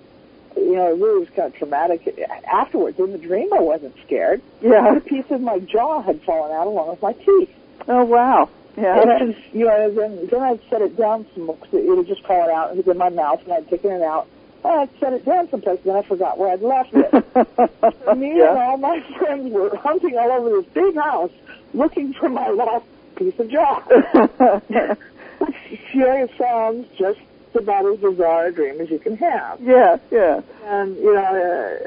you know, it really was kind of traumatic. Afterwards, in the dream, I wasn't scared. Yeah. A piece of my jaw had fallen out along with my teeth. Oh, wow. Yeah. And, you know, then I'd set it down some, it would just fall out. It was in my mouth, and I'd taken it out. I'd set it down someplace, and then I forgot where I'd left it. Me and all my friends were hunting all over this big house looking for my lost piece of jaw. Which sure sounds just about as bizarre a dream as you can have. Yeah, yeah. And, you know,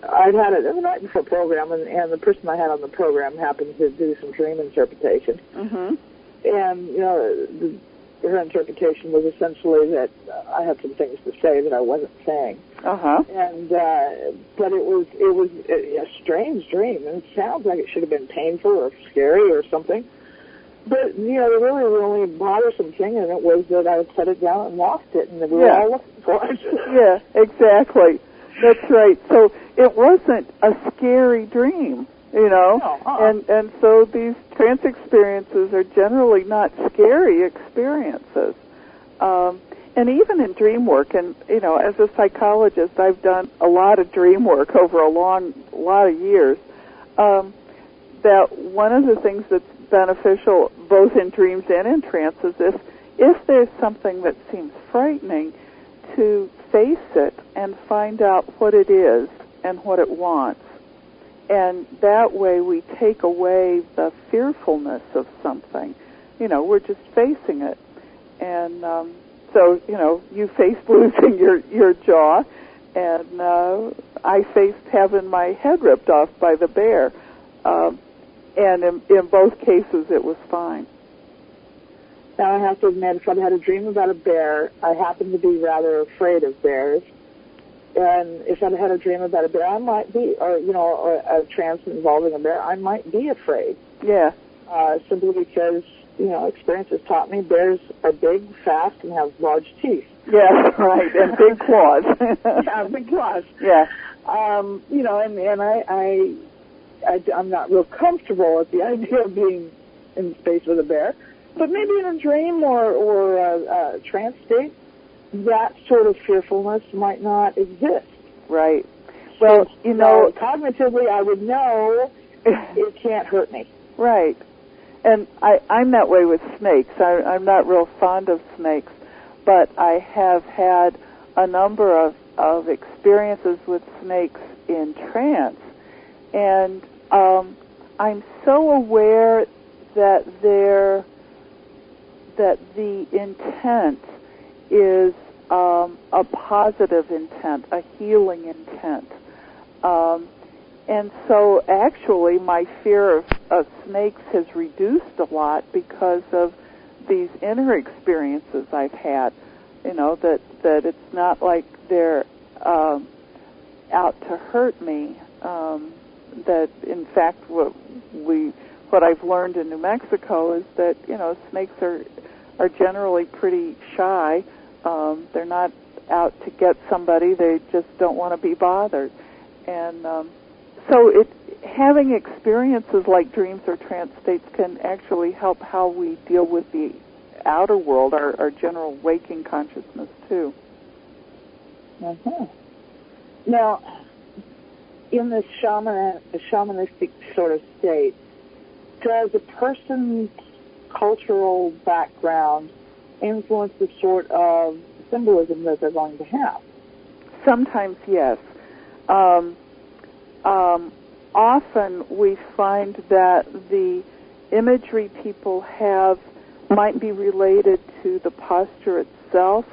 I'd had it the night before program, and the person I had on the program happened to do some dream interpretation. Mm-hmm. And, you know, her interpretation was essentially that I had some things to say that I wasn't saying. Uh-huh. And, but it was a strange dream, and it sounds like it should have been painful or scary or something. But, you know, really the only bothersome thing in it was that I had set it down and lost it, and we were all looking for it. Yeah, exactly. That's right. So it wasn't a scary dream, you know, and so these trance experiences are generally not scary experiences. And even in dream work, and, you know, as a psychologist, I've done a lot of dream work over a lot of years, that one of the things that's beneficial both in dreams and in trance is if there's something that seems frightening, to face it and find out what it is and what it wants. And that way we take away the fearfulness of something. You know, we're just facing it. And so, you know, you faced losing your jaw, and I faced having my head ripped off by the bear. And in both cases, it was fine. Now, I have to admit, if I'd had a dream about a bear, I happen to be rather afraid of bears. And if I'd had a dream about a bear, I might be, or, you know, or a trance involving a bear, I might be afraid. Yeah. Simply because, you know, experience has taught me bears are big, fast, and have large teeth. Yeah, right, and big claws. Yeah, big claws. Yeah. You know, and I'm not real comfortable with the idea of being in space with a bear, but maybe in a dream or a trance state, that sort of fearfulness might not exist. Right. Well, you know, cognitively, I would know it can't hurt me. Right. And I'm that way with snakes. I'm not real fond of snakes, but I have had a number of experiences with snakes in trance. And I'm so aware that the intent is a positive intent, a healing intent. And so actually my fear of snakes has reduced a lot because of these inner experiences I've had. You know, that it's not like they're out to hurt me. That in fact what I've learned in New Mexico is that, you know, snakes are generally pretty shy. They're not out to get somebody. They just don't want to be bothered. And so having experiences like dreams or trance states can actually help how we deal with the outer world, our general waking consciousness too. Mm-hmm. Now, in this shamanistic sort of state, does a person's cultural background influence the sort of symbolism that they're going to have? Sometimes, yes. Often we find that the imagery people have might be related to the posture itself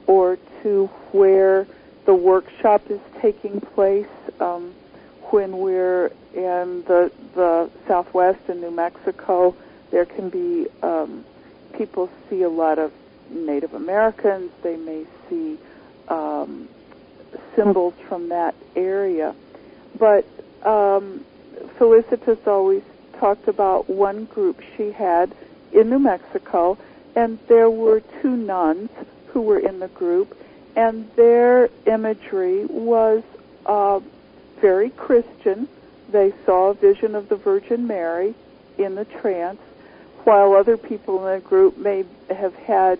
or to where the workshop is taking place. When we're in the Southwest in New Mexico, there can be people see a lot of Native Americans. They may see symbols from that area. But Felicitas always talked about one group she had in New Mexico, and there were two nuns who were in the group, and their imagery was very Christian. They saw a vision of the Virgin Mary in the trance, while other people in the group may have had,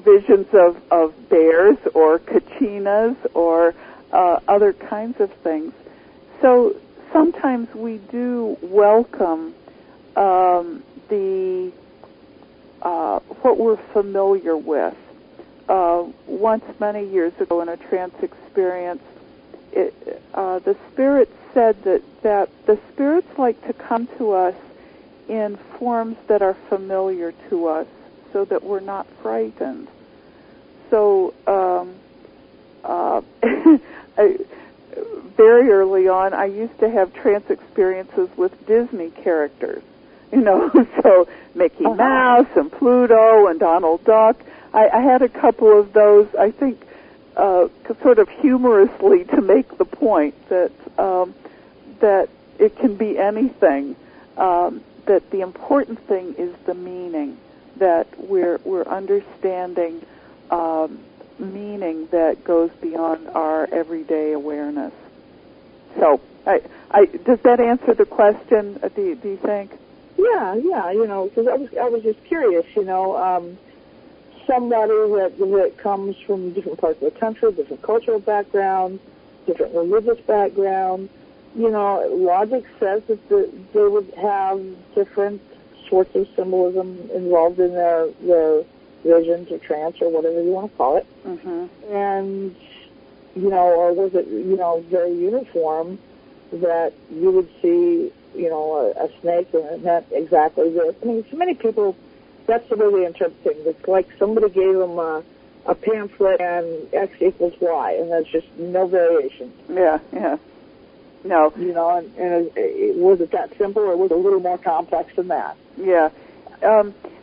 visions of bears or kachinas or other kinds of things. So sometimes we do welcome what we're familiar with. Once, many years ago, in a trance experience, the spirit said that the spirits like to come to us in forms that are familiar to us, so that we're not frightened. So very early on, I used to have trance experiences with Disney characters, so Mickey Mouse and Pluto and Donald Duck. I had a couple of those, I think, sort of humorously to make the point that it can be anything, that the important thing is the meaning, that we're understanding meaning that goes beyond our everyday awareness. So, does that answer the question? Do you think? Yeah, because I was just curious. Somebody that comes from different parts of the country, different cultural backgrounds, different religious backgrounds. Logic says that they would have different sorts of symbolism involved in their visions or trance or whatever you want to call it. Mm-hmm. And, or was it, very uniform that you would see, a snake and it meant exactly this. I mean, so many people, that's the way they interpret things. It's like somebody gave them a pamphlet and X equals Y, and there's just no variation. Yeah. No. And was it that simple, or was it a little more complex than that? Yeah.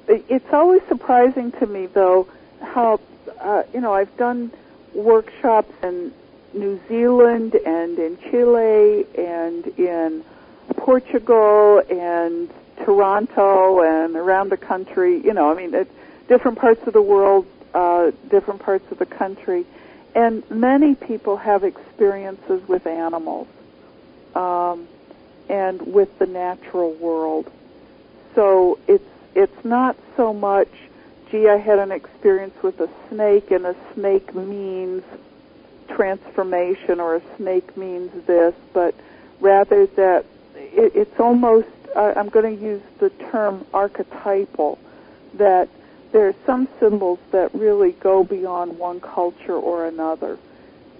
It's always surprising to me, though, how, I've done workshops in New Zealand and in Chile and in Portugal and Toronto and around the country, different parts of the world, different parts of the country. And many people have experiences with animals and with the natural world. So it's not so much, gee, I had an experience with a snake, and a snake means transformation, or a snake means this, but rather that it's almost, I'm going to use the term archetypal, that there are some symbols that really go beyond one culture or another.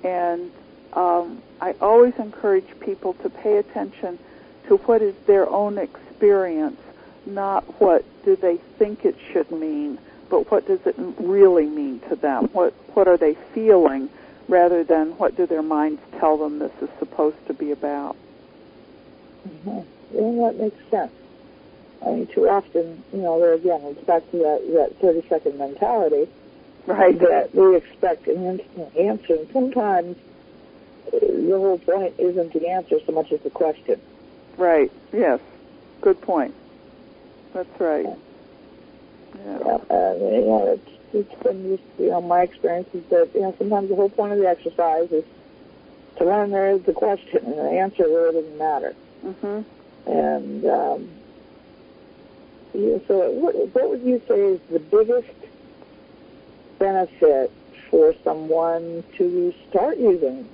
And I always encourage people to pay attention to what is their own experience, not what do they think it should mean, but what does it really mean to them? What are they feeling, rather than what do their minds tell them this is supposed to be about? Mm-hmm. Yeah, that makes sense. I mean, too often, there again, it's back to that 30-second mentality. Right. That we expect an instant answer, and sometimes the whole point isn't the answer so much as the question. Right. Yes. Good point. That's right. Yeah. It's been just, my experience is that, sometimes the whole point of the exercise is to learn there is the question, and the answer really doesn't matter. Mm-hmm. And so what would you say is the biggest benefit for someone to start using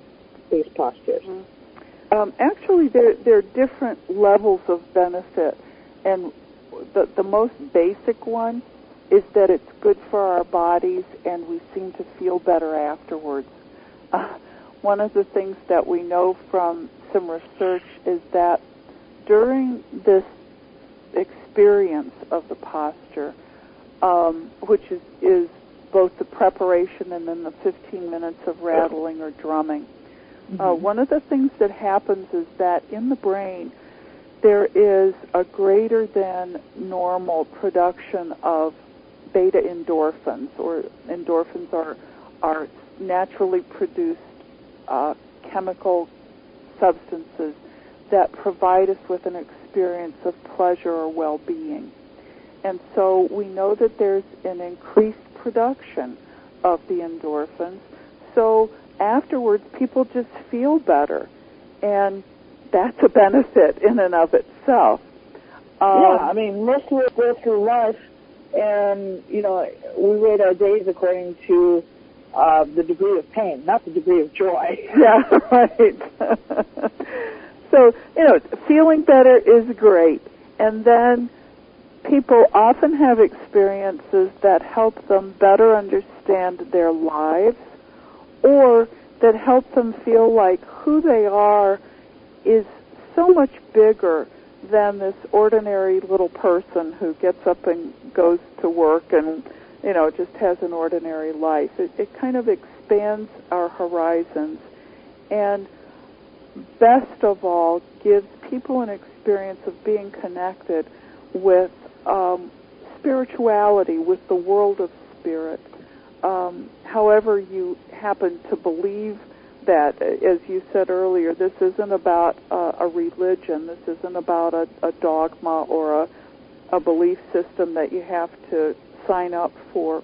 these postures? Mm-hmm. Actually, there are different levels of benefit, and the most basic one is that it's good for our bodies, and we seem to feel better afterwards. One of the things that we know from some research is that during this experience experience of the posture, which is both the preparation and then the 15 minutes of rattling or drumming. One of the things that happens is that in the brain there is a greater than normal production of beta endorphins, or endorphins are naturally produced chemical substances that provide us with an experience of pleasure or well-being. And so we know that there's an increased production of the endorphins. So afterwards, people just feel better, and that's a benefit in and of itself. I mean, most of us go through life, and, you know, we rate our days according to the degree of pain, not the degree of joy. Yeah, right. So, you know, feeling better is great. And then people often have experiences that help them better understand their lives, or that help them feel like who they are is so much bigger than this ordinary little person who gets up and goes to work and, you know, just has an ordinary life. It kind of expands our horizons, and best of all, gives people an experience of being connected with spirituality, with the world of spirit. However you happen to believe that, as you said earlier, this isn't about a religion. This isn't about a dogma or a belief system that you have to sign up for,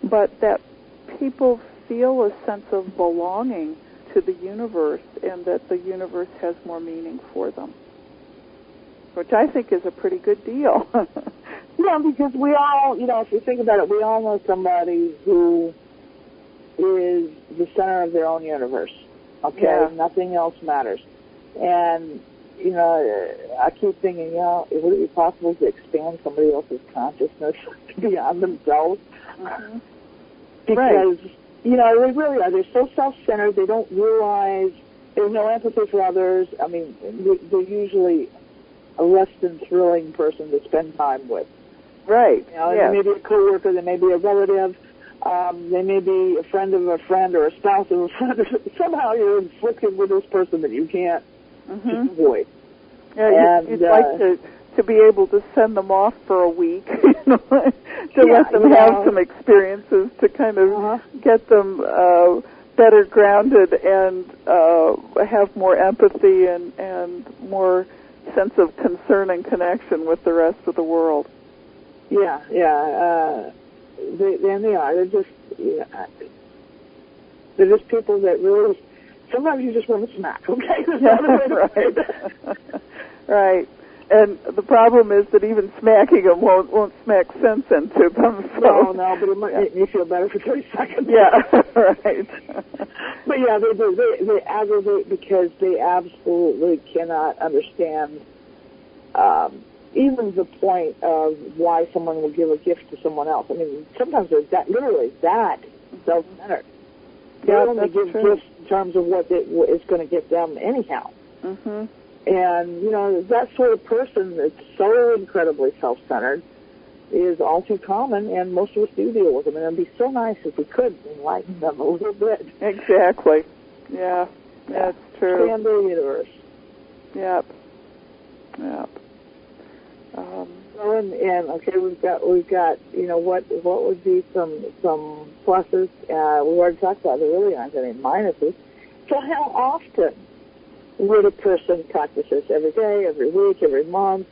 but that people feel a sense of belonging to the universe, and that the universe has more meaning for them, which I think is a pretty good deal. Yeah, because we all, you know, if you think about it, we all know somebody who is the center of their own universe. Okay? Yeah. Nothing else matters. And, you know, I keep thinking, you know, would it be possible to expand somebody else's consciousness beyond themselves? Mm-hmm. Because, right. You know, they really are. They're so self-centered, they don't realize there's no empathy for others. I mean, they're usually a less than thrilling person to spend time with. Right. You know, yes. They may be a coworker, they may be a relative, they may be a friend of a friend or a spouse of a friend. Somehow you're inflicted with this person that you can't just avoid. Yeah, you'd like to be able to send them off for a week, you know, to let them have some experiences to kind of get them better grounded and have more empathy and more sense of concern and connection with the rest of the world. Yeah. They are. They're just people that really. Sometimes you just want to smack. Okay. Right. Right. And the problem is that even smacking them won't smack sense into them. So. No, but it might make me feel better for 30 seconds. Yeah, right. But yeah, they do. They aggravate because they absolutely cannot understand even the point of why someone will give a gift to someone else. I mean, sometimes they're literally that self-centered. They only give gifts in terms of what is going to get them anyhow. Mm-hmm. And, you know, that sort of person that's so incredibly self-centered is all too common, and most of us do deal with them. And it would be so nice if we could enlighten them a little bit. Exactly. Yeah, that's true. Expand the universe. Yep. Okay, we've got, you know, what would be some pluses? We've already talked about there really aren't any minuses. So how often would a person practice this? Every day, every week, every month?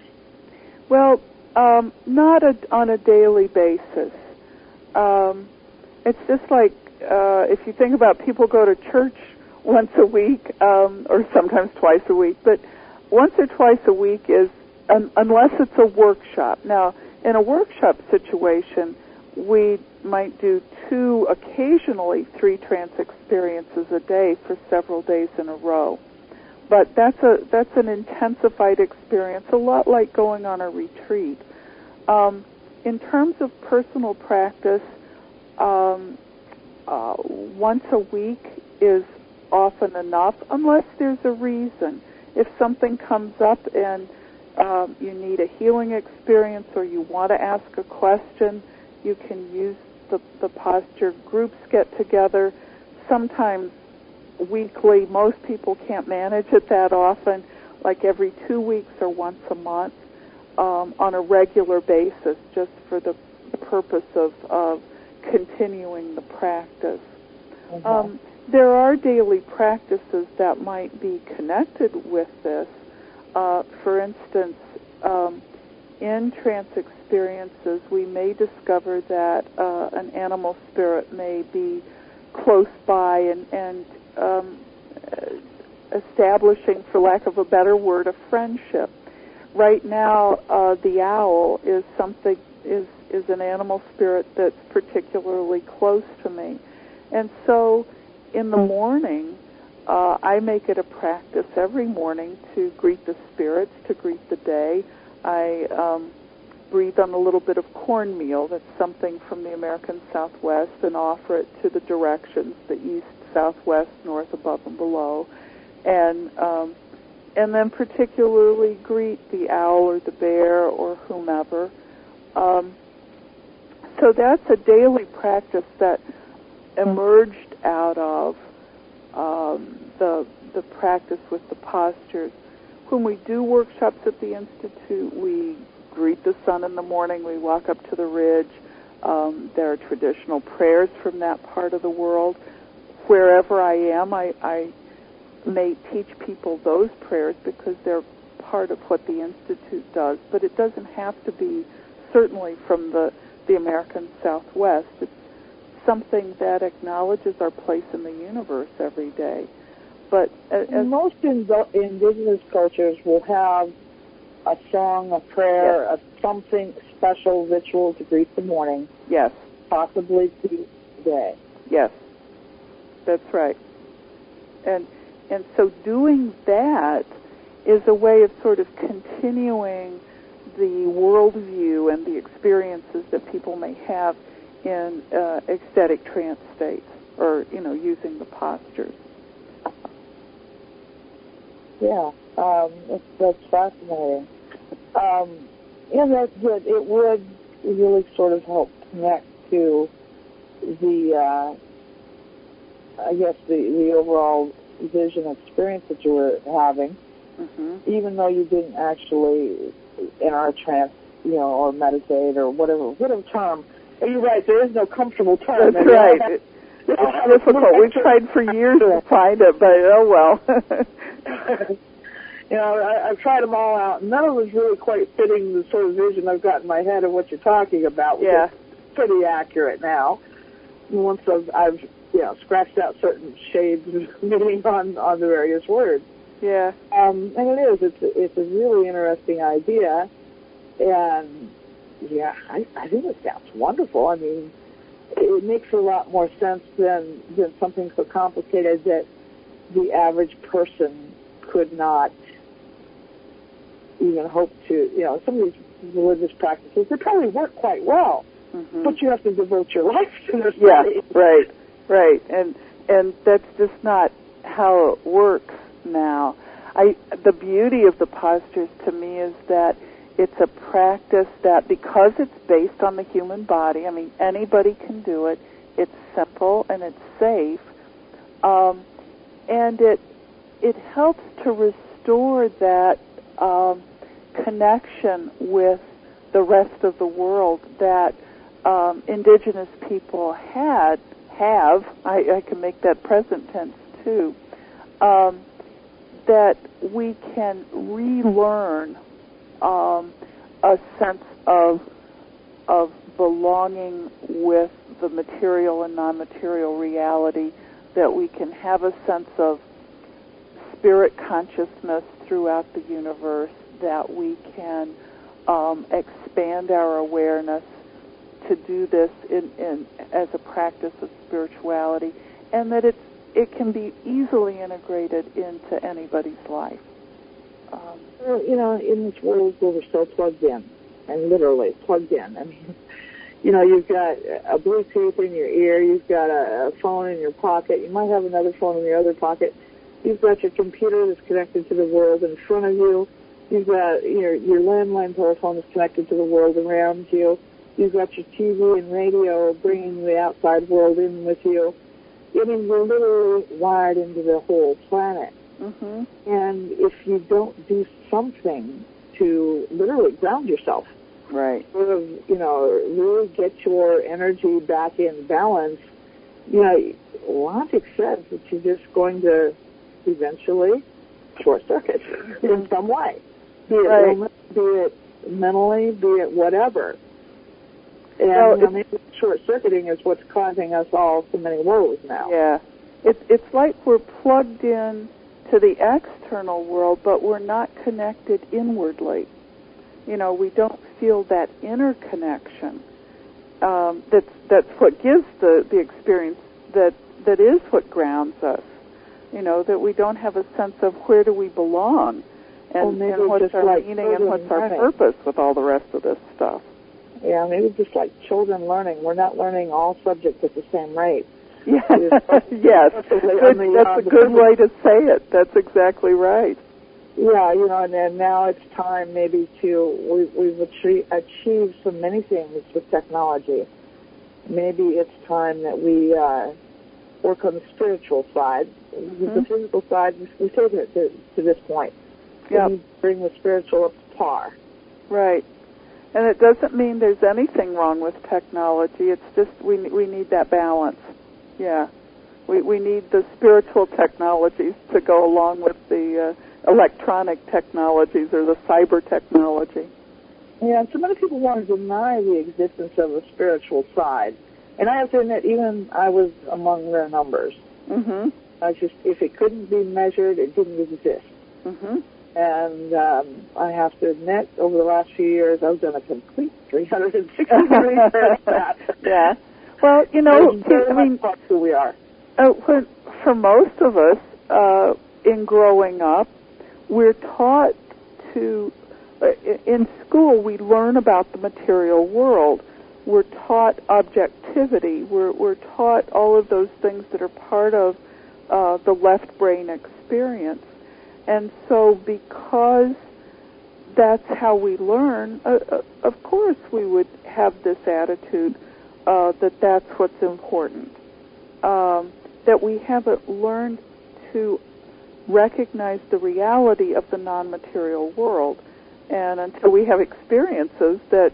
Well, not on a daily basis. It's just like if you think about people go to church once a week, or sometimes twice a week, but once or twice a week is, unless it's a workshop. Now, in a workshop situation, we might do 2, occasionally 3 trance experiences a day for several days in a row. But that's an intensified experience, a lot like going on a retreat. In terms of personal practice, once a week is often enough, unless there's a reason. If something comes up and you need a healing experience or you want to ask a question, you can use the posture. Groups get together, sometimes weekly. Most people can't manage it that often, like every 2 weeks or once a month, on a regular basis, just for the purpose of continuing the practice. Mm-hmm. There are daily practices that might be connected with this. For instance, in trance experiences, we may discover that an animal spirit may be close by and establishing, for lack of a better word, a friendship. Right now, the owl is an animal spirit that's particularly close to me. And so in the morning, I make it a practice every morning to greet the spirits, to greet the day. I breathe on a little bit of cornmeal, that's something from the American Southwest, and offer it to the directions, the east, southwest, north, above, and below. And then particularly greet the owl or the bear or whomever. So that's a daily practice that emerged out of the practice with the postures. When we do workshops at the Institute, we greet the sun in the morning, we walk up to the ridge. There are traditional prayers from that part of the world. Wherever I am, I may teach people those prayers because they're part of what the Institute does, but it doesn't have to be certainly from the American Southwest. It's something that acknowledges our place in the universe every day. But most indigenous cultures will have a song, a prayer, yes, something special ritual to greet the morning. Yes. Possibly to the day. Yes, that's right. And so doing that is a way of sort of continuing the worldview and the experiences that people may have in ecstatic trance states, or, using the postures. Yeah, that's fascinating. And that's good. It would really sort of help connect to the, the overall vision experience that you were having, even though you didn't actually enter a trance, or meditate or whatever term. And you're right, there is no comfortable term. That's right. It's difficult. We've tried for years to find it, but oh well. I've tried them all out, and none of them is really quite fitting the sort of vision I've got in my head of what you're talking about, which is pretty accurate now. Once I've scratched out certain shades of meaning on the various words. Yeah. And it is. It's a really interesting idea, and I think it sounds wonderful. I mean, it makes a lot more sense than something so complicated that the average person could not even hope to. Some of these religious practices, they probably work quite well, but you have to devote your life to their study. Yeah, right, and that's just not how it works now. The beauty of the postures to me is that it's a practice that, because it's based on the human body, I mean, anybody can do it. It's simple and it's safe, and it helps to restore that connection with the rest of the world that indigenous people have. I can make that present tense too. That we can relearn a sense of belonging with the material and non-material reality, that we can have a sense of spirit consciousness throughout the universe, that we can expand our awareness to do this in as a practice of spirituality, and that it can be easily integrated into anybody's life. In this world where we're so plugged in, and literally plugged in. I mean, you've got a Bluetooth in your ear, you've got a phone in your pocket, you might have another phone in your other pocket, you've got your computer that's connected to the world in front of you, You've got your landline telephone is connected to the world around you. You've got your TV and radio bringing the outside world in with you. I mean, we're literally wired into the whole planet. Mm-hmm. And if you don't do something to literally ground yourself, right, sort of, really get your energy back in balance, logic says that you're just going to eventually short circuit in some way. Be it illness, be it mentally, be it whatever. And maybe short-circuiting is what's causing us all so many woes now. Yeah. It's like we're plugged in to the external world, but we're not connected inwardly. We don't feel that inner connection. That's what gives the experience that is what grounds us. That we don't have a sense of where do we belong and what's our meaning and what's our purpose with all the rest of this stuff. Yeah, maybe just like children learning. We're not learning all subjects at the same rate. Yeah. Yes, that's a good way to say it. That's exactly right. Yeah, and then now it's time maybe we've achieved so many things with technology. Maybe it's time that we work on the spiritual side. Mm-hmm. The physical side, we've taken it to this point. Yeah. Bring the spiritual up to par. Right. And it doesn't mean there's anything wrong with technology. It's just we need that balance. Yeah. We need the spiritual technologies to go along with the electronic technologies or the cyber technology. Yeah, so many people want to deny the existence of a spiritual side. And I have to admit, even I was among their numbers. Mm-hmm. If it couldn't be measured, it didn't exist. Mm-hmm. And I have to admit, over the last few years, I've done a complete 360 degree turn that. Yeah. Well, I mean, who we are. For most of us, in growing up, we're taught to, in school, we learn about the material world. We're taught objectivity. We're taught all of those things that are part of the left brain experience. And so because that's how we learn, of course we would have this attitude that that's what's important. That we haven't learned to recognize the reality of the non-material world. And until we have experiences that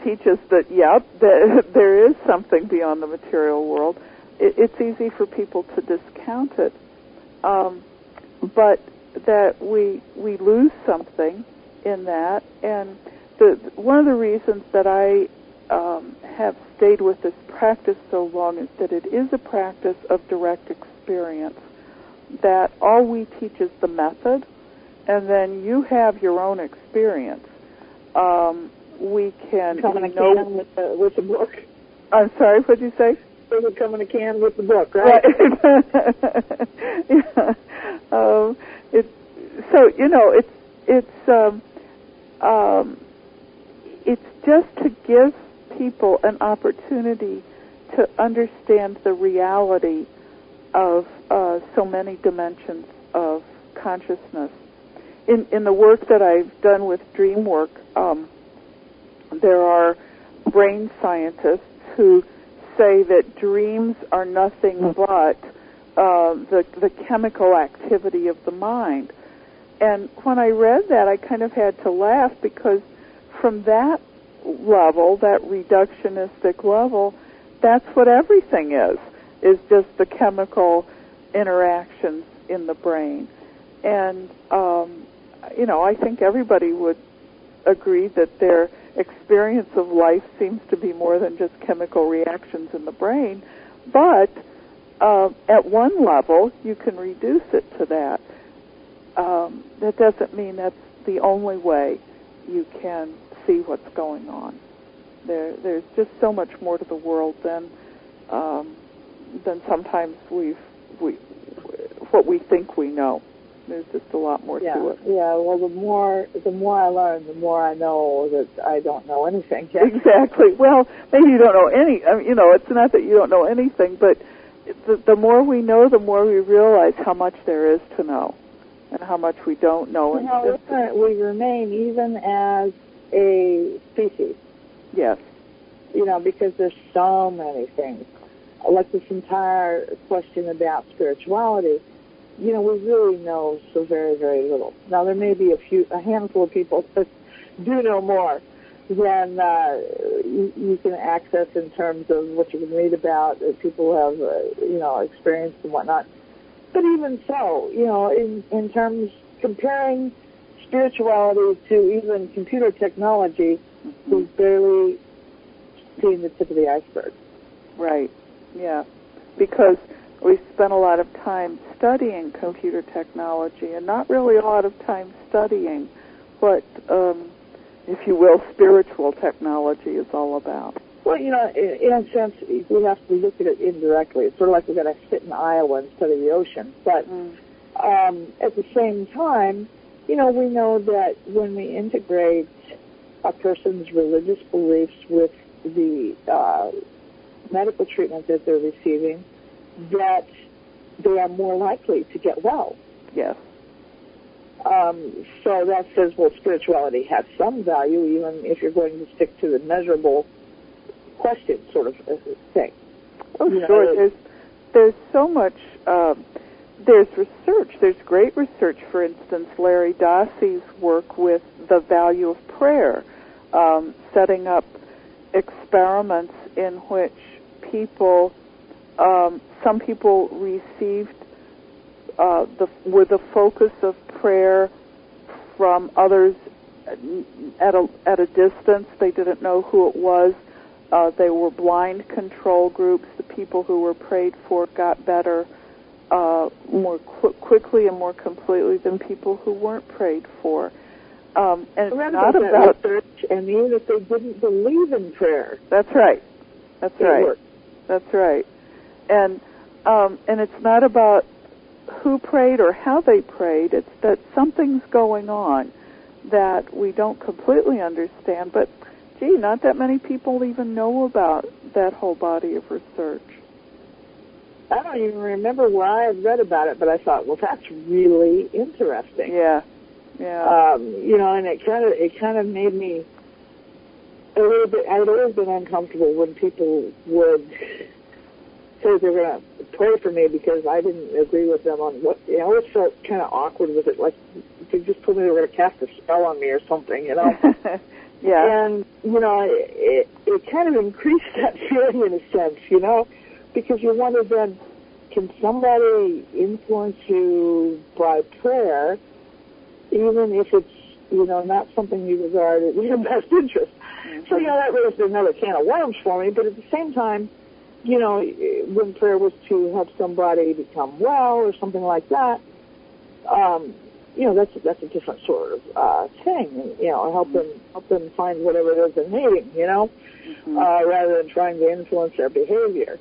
teach us that, that there is something beyond the material world, it's easy for people to discount it. But that we lose something in that. And one of the reasons that I have stayed with this practice so long is that it is a practice of direct experience, that all we teach is the method, and then you have your own experience. We can come in a can with the book. I'm sorry, what did you say? It would come in a can with the book, right? Yeah. It's just to give people an opportunity to understand the reality of so many dimensions of consciousness. In the work that I've done with dream work, there are brain scientists who say that dreams are nothing but the chemical activity of the mind. And when I read that, I kind of had to laugh, because from that level, that reductionistic level, that's what everything is just the chemical interactions in the brain. And, I think everybody would agree that their experience of life seems to be more than just chemical reactions in the brain. But at one level, you can reduce it to that. That doesn't mean that's the only way you can see what's going on. There's just so much more to the world than sometimes what we think we know. There's just a lot more to it. Yeah. Well, the more I learn, the more I know that I don't know anything yet. Exactly. Well, maybe you don't know any. It's not that you don't know anything, but the more we know, the more we realize how much there is to know. and how much we don't know. And how ignorant we remain even as a species. Yes. Because there's so many things. Like this entire question about spirituality, we really know so very, very little. Now, there may be a handful of people that do know more than you can access in terms of what you can read about, people have, experienced and whatnot. But even so, in terms comparing spirituality to even computer technology, we've barely seen the tip of the iceberg. Right. Yeah. Because we spent a lot of time studying computer technology and not really a lot of time studying what, if you will, spiritual technology is all about. Well, in a sense, we have to look at it indirectly. It's sort of like we've got to sit in Iowa and study the ocean. But at the same time, we know that when we integrate a person's religious beliefs with the medical treatment that they're receiving, that they are more likely to get well. Yes. So that says, well, spirituality has some value, even if you're going to stick to the measurable question sort of thing. Oh, sure. There's so much. There's research. There's great research. For instance, Larry Dossey's work with the value of prayer, setting up experiments in which people, some people received were the focus of prayer from others at a distance. They didn't know who it was. They were blind control groups. The people who were prayed for got better more quickly and more completely than people who weren't prayed for. And it's not about research, and even if they didn't believe in prayer. That's right. That's right. Worked. That's right. And it's not about who prayed or how they prayed. It's that something's going on that we don't completely understand. But, gee, not that many people even know about that whole body of research. I don't even remember where I had read about it, but I thought, well, that's really interesting. Yeah. Yeah. And it kind of made me a little bit. I'd always been uncomfortable when people would say they were going to pray for me because I didn't agree with them on what. I always felt kind of awkward with it, like they just told me they were going to cast a spell on me or something, Yeah. And it kind of increased that feeling in a sense, because you wonder then, can somebody influence you by prayer, even if it's, not something you regard as your best interest? Mm-hmm. So, that raised another can of worms for me, but at the same time, when prayer was to help somebody become well or something like that, that's a different sort of thing, and, help them find whatever it is they're needing, rather than trying to influence their behavior.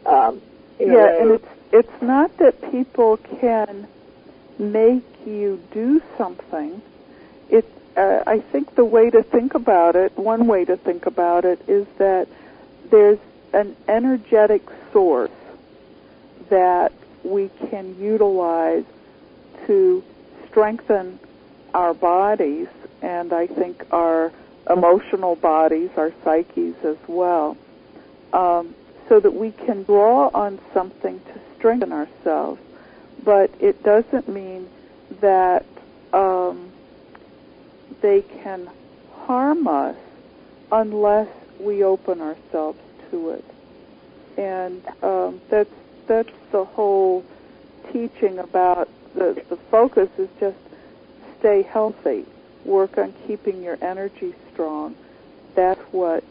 And it's not that people can make you do something. I think the way to think about it, one way to think about it, is that there's an energetic source that we can utilize to strengthen our bodies, and I think our emotional bodies, our psyches as well, so that we can draw on something to strengthen ourselves. But it doesn't mean that they can harm us unless we open ourselves to it. And that's the whole teaching about the focus is just stay healthy, work on keeping your energy strong. That's what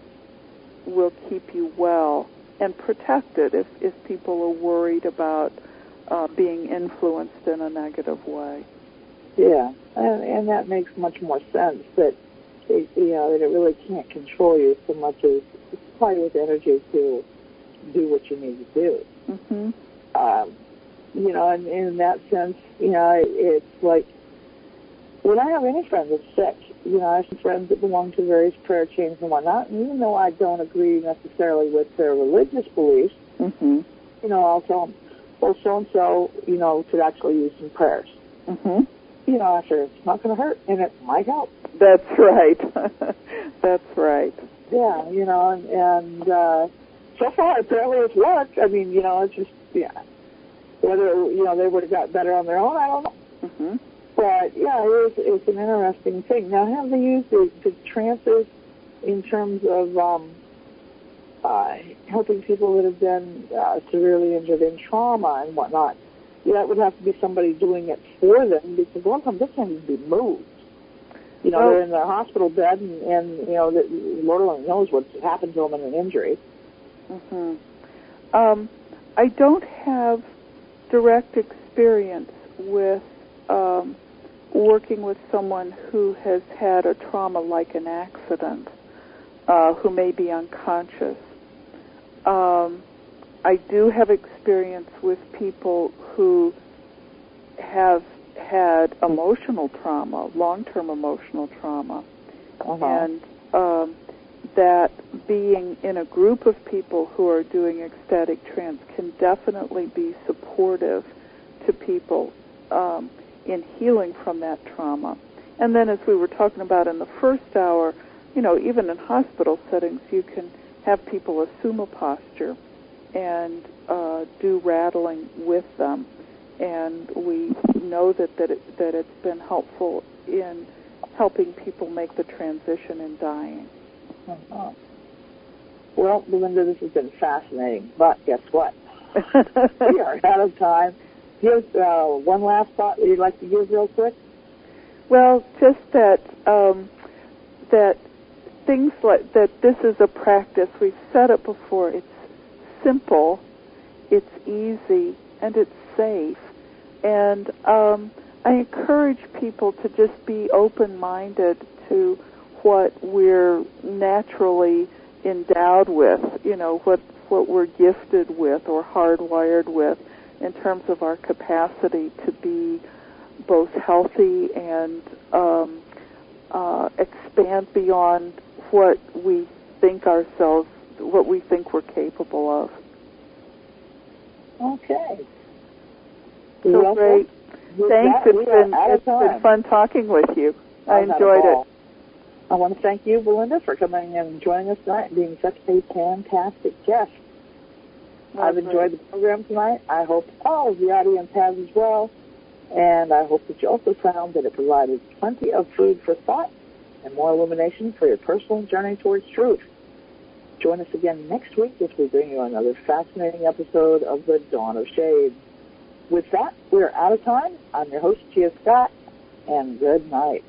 will keep you well and protected if people are worried about being influenced in a negative way. Yeah, and that makes much more sense that that it really can't control you so much as supply you with energy to do what you need to do. Mm-hmm. And in that sense, it's like when I have any friend that's sick, I have some friends that belong to various prayer chains and whatnot, and even though I don't agree necessarily with their religious beliefs, mm-hmm. I'll tell them, well, so-and-so, could actually use some prayers. Mm-hmm. after it's not going to hurt, and it might help. That's right. That's right. Yeah, and so far apparently it's worked. I mean, it's just, whether, they would have got better on their own, I don't know. Mm-hmm. But, yeah, it's an interesting thing. Now, have they used the trances in terms of helping people that have been severely injured in trauma and whatnot? Yeah, it would have to be somebody doing it for them, because a lot of times they can't even be moved. They're in their hospital bed, and Lord only knows what's happened to them in an injury. Mm-hmm. I don't have direct experience with working with someone who has had a trauma like an accident, who may be unconscious. I do have experience with people who have had emotional trauma, long-term emotional trauma, and that being in a group of people who are doing ecstatic trance can definitely be supportive to people in healing from that trauma. And then, as we were talking about in the first hour, even in hospital settings, you can have people assume a posture and do rattling with them. And we know that it's been helpful in helping people make the transition in dying. Well, Belinda, this has been fascinating, but guess what? We are out of time. Here's one last thought that you'd like to give real quick. Well, just that that things like that. This is a practice. We've said it before. It's simple, it's easy, and it's safe. And I encourage people to just be open-minded to what we're naturally endowed with, what we're gifted with or hardwired with in terms of our capacity to be both healthy and expand beyond what we think we're capable of. Okay. So great. Thanks. It's been fun talking with you. I enjoyed it. I want to thank you, Belinda, for coming and joining us tonight and being such a fantastic guest. I've enjoyed the program tonight. I hope all of the audience has as well. And I hope that you also found that it provided plenty of food for thought and more illumination for your personal journey towards truth. Join us again next week as we bring you another fascinating episode of The Dawn of Shades. With that, we're out of time. I'm your host, Gia Scott, and good night.